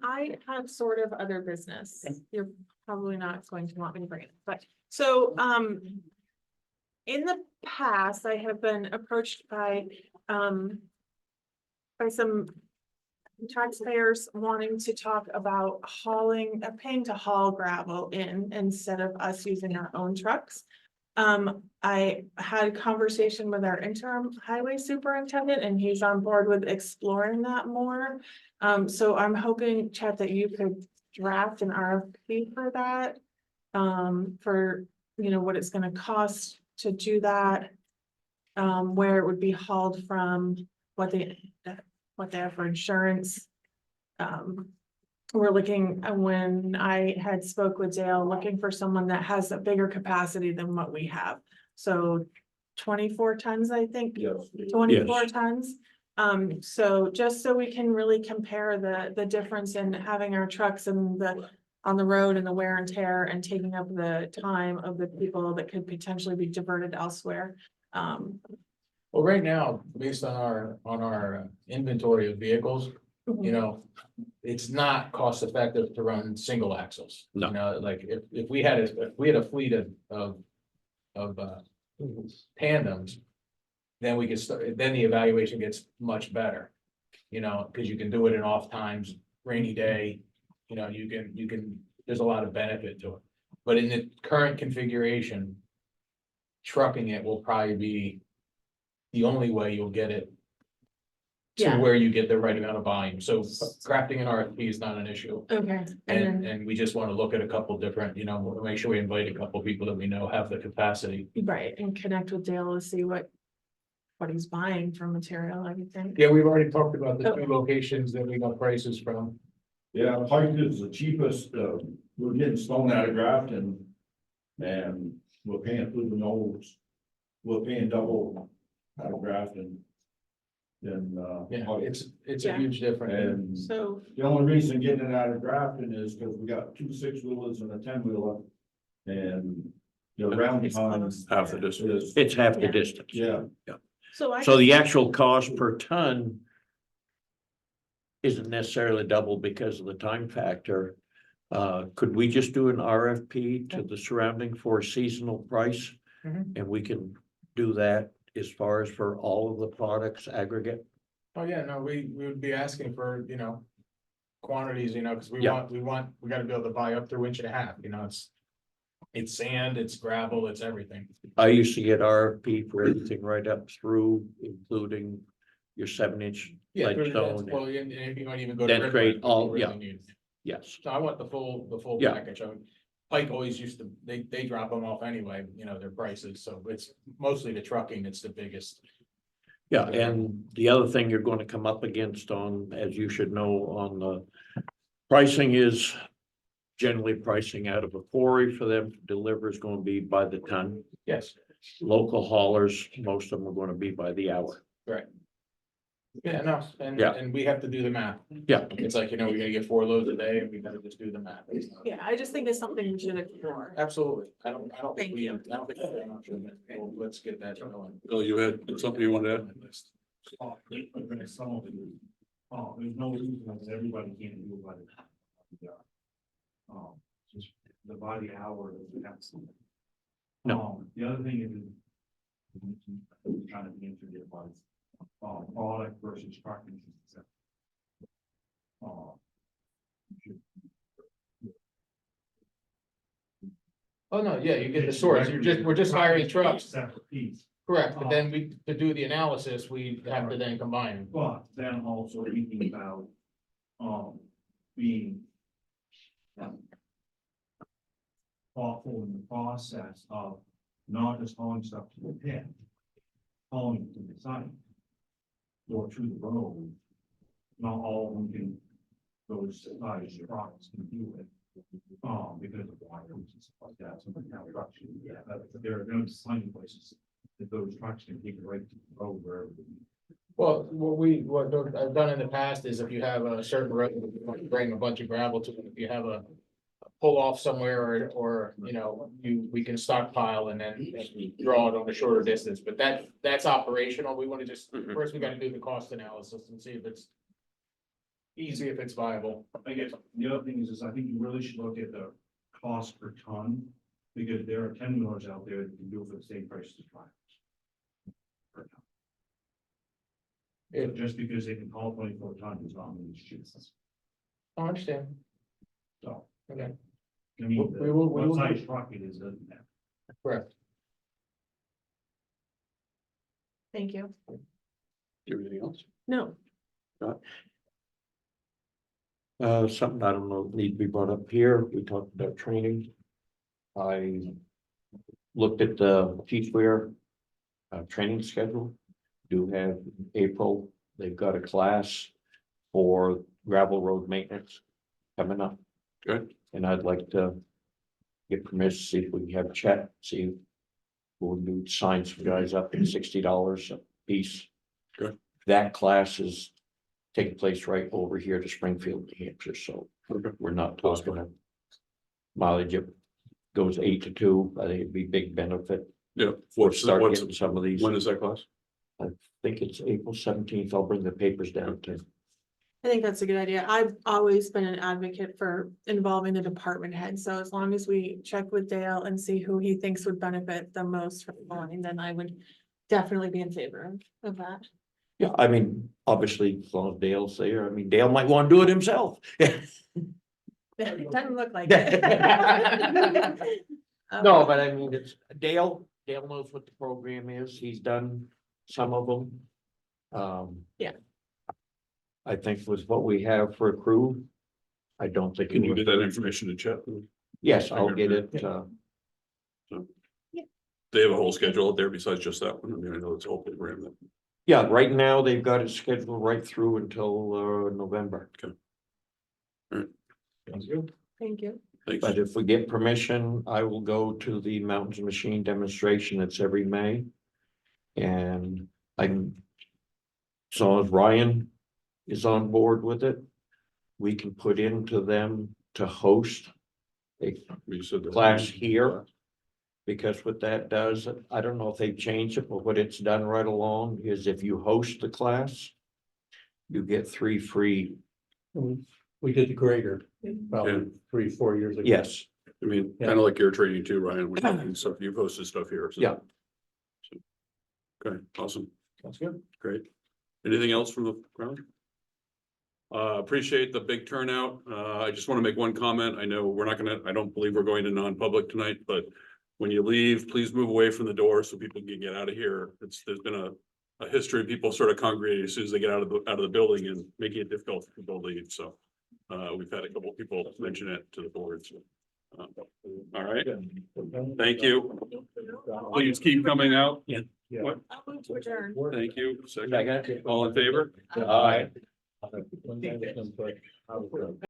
I have sort of other business. You're probably not going to want me to bring it, but, so, in the past, I have been approached by some taxpayers wanting to talk about paying to haul gravel in instead of us using our own trucks. I had a conversation with our interim highway superintendent and he's on board with exploring that more. So I'm hoping, Chad, that you could draft an RFP for that. For, what it's gonna cost to do that. Where it would be hauled from, what they have for insurance. We're looking, when I had spoke with Dale, looking for someone that has a bigger capacity than what we have. So 24 tons, I think. Yes. 24 tons. So just so we can really compare the difference in having our trucks and on the road and the wear and tear and taking up the time of the people that could potentially be diverted elsewhere. Well, right now, based on our inventory of vehicles, it's not cost effective to run single axles. No. Like if we had a fleet of tandems, then we could start, then the evaluation gets much better. Because you can do it in off times, rainy day, you can, there's a lot of benefit to it. But in the current configuration, trucking it will probably be the only way you'll get it to Yeah. where you get the right amount of volume. So crafting an RFP is not an issue. Okay, And, and we just want to look at a couple different, make sure we invite a couple people that we know have the capacity. right, and connect with Dale to see what he's buying for material, I would think. Yeah, we've already talked about the two locations that we got prices from. Yeah, Pike is the cheapest, we're getting stone out of Grafton. And we're paying through the nose. We're paying double out of Grafton. then, Yeah, it's a Yeah. huge difference. and So, the only reason getting it out of Grafton is because we got 2 6-wheelers and a 10-wheeler. And the round It's time. close. Half the distance. is- It's half the Yeah. distance. Yeah, so I. So the actual cost per ton isn't necessarily double because of the time factor. Could we just do an RFP to the surrounding for a seasonal price? Mhm. And we can do that as far as for all of the products aggregate? Oh, yeah, no, we would be asking for, quantities, because Yeah. we gotta be able to buy up to 1.5 inches, it's sand, it's gravel, it's everything. I used to get RFP for everything right up through, including your 7-inch Yeah, ledgestone. well, and if you might even go to. Then Riverhead, trade if you all- really yeah. need. Yes, So I want the full Yeah. package. Pike always used to, they drop them off anyway, their prices, so it's mostly the trucking, it's the biggest. yeah, and the other thing you're going to come up against on, as you should know, on the pricing is generally pricing out of a quarry for them to deliver is going to be by the ton. Yes, Local haulers, most of them are going to be by the hour. yeah, no, and, Yeah. and we have to do the math. Yeah. It's like, we gotta get 4 loads a day, and we gotta just do the math. Yeah, I just think it's something we should explore. Absolutely, I don't think Thank we, I you. don't think we're not sure that. Well, let's get that going. Bill, you had something you wanted to add? Oh, there's no reason that everybody can't do it by the. Just the body hour that we have. No. The other thing is. Trying to answer your advice. Product versus trucking. Oh, no, yeah, you get the source, we're just hiring trucks, Separate piece, correct, but then to do the analysis, we have to then combine them. but then also thinking about, being. Thoughtful in the process of not just hauling stuff to the pit. Hauling it to the site. Or to the road. Not all of them can, those size trucks can do it. Because of wires and stuff like that, so now trucks, yeah, but there are gonna be plenty of places that those trucks can take it right to the road wherever. they need. What I've done in the past is if you have a certain road, you bring a bunch of gravel to it, if you have a pull off somewhere or, we can stockpile and then draw it on a shorter distance, but that's operational. We want to just, first we got to do the cost analysis and see if it's easy, if it's viable. I guess the other thing is I think you really should look at the cost per ton, because there are 10-wheelers out there that can do it for the same price as tractors. Per ton. So just because they can haul 24 tons is not mean it's cheap. I understand. So, Okay, I mean, We will- what size truck it is, doesn't matter. correct. Thank you. Anything else? No, Something I don't know, need to be brought up here. We talked about training. I looked at the teachwear training schedule. Do have April, they've got a class for gravel road maintenance coming up. Good. And I'd like to get permission, see if we can have a chat, see if we'll do sign some guys up at $60 a piece. Good. That class is taking place right over here to Springfield, New Hampshire, so we're not talking about mileage. It goes 8 to 2. I think it'd be big benefit. Yeah. We'll start getting some of these. When is that class? I think it's April 17th. I'll bring the papers down to. I think that's a good idea. I've always been an advocate for involving the department head, so as long as we check with Dale and see who he thinks would benefit the most from going, then I would definitely be in favor of that. Yeah, I mean, obviously, as long as Dale's there, I mean, Dale might want to do it himself. It doesn't look like it. No, but I mean, it's Dale knows what the program is. He's done some of them. Yeah. I think with what we have for a crew, I don't think. Can you it get would- that information to Chet? Yes, I'll get it. They have a whole schedule out there besides just that one. I mean, I know it's a whole program that. Yeah, right now they've got it scheduled right through until November. Sounds good. Thank you. Thanks. But if we get permission, I will go to the Mountains Machine demonstration. It's every May. And I'm as long as Ryan is on board with it, we can put into them to host a You said that. class here. Because what that does, I don't know if they've changed it, but what it's done right along is if you host the class, you get 3 free, We did the grader Yeah. probably 3-4 years ago. yes, I mean, Yeah. kind of like your training too, Ryan, and stuff, you've hosted stuff here. so- Yeah. So, okay, awesome, That's good. great. Anything else from the crowd? Appreciate the big turnout. I just want to make one comment. I know we're not gonna, I don't believe we're going to non-public tonight, but when you leave, please move away from the door so people can get out of here. There's been a history of people sort of congregating as soon as they get out of the building and making it difficult for people to leave, so. We've had a couple of people mention it to the board, so. All right, thank you. Please keep coming out. Yeah. What? I'll move to adjourn. Thank you. Second. Second, all in favor? Aye.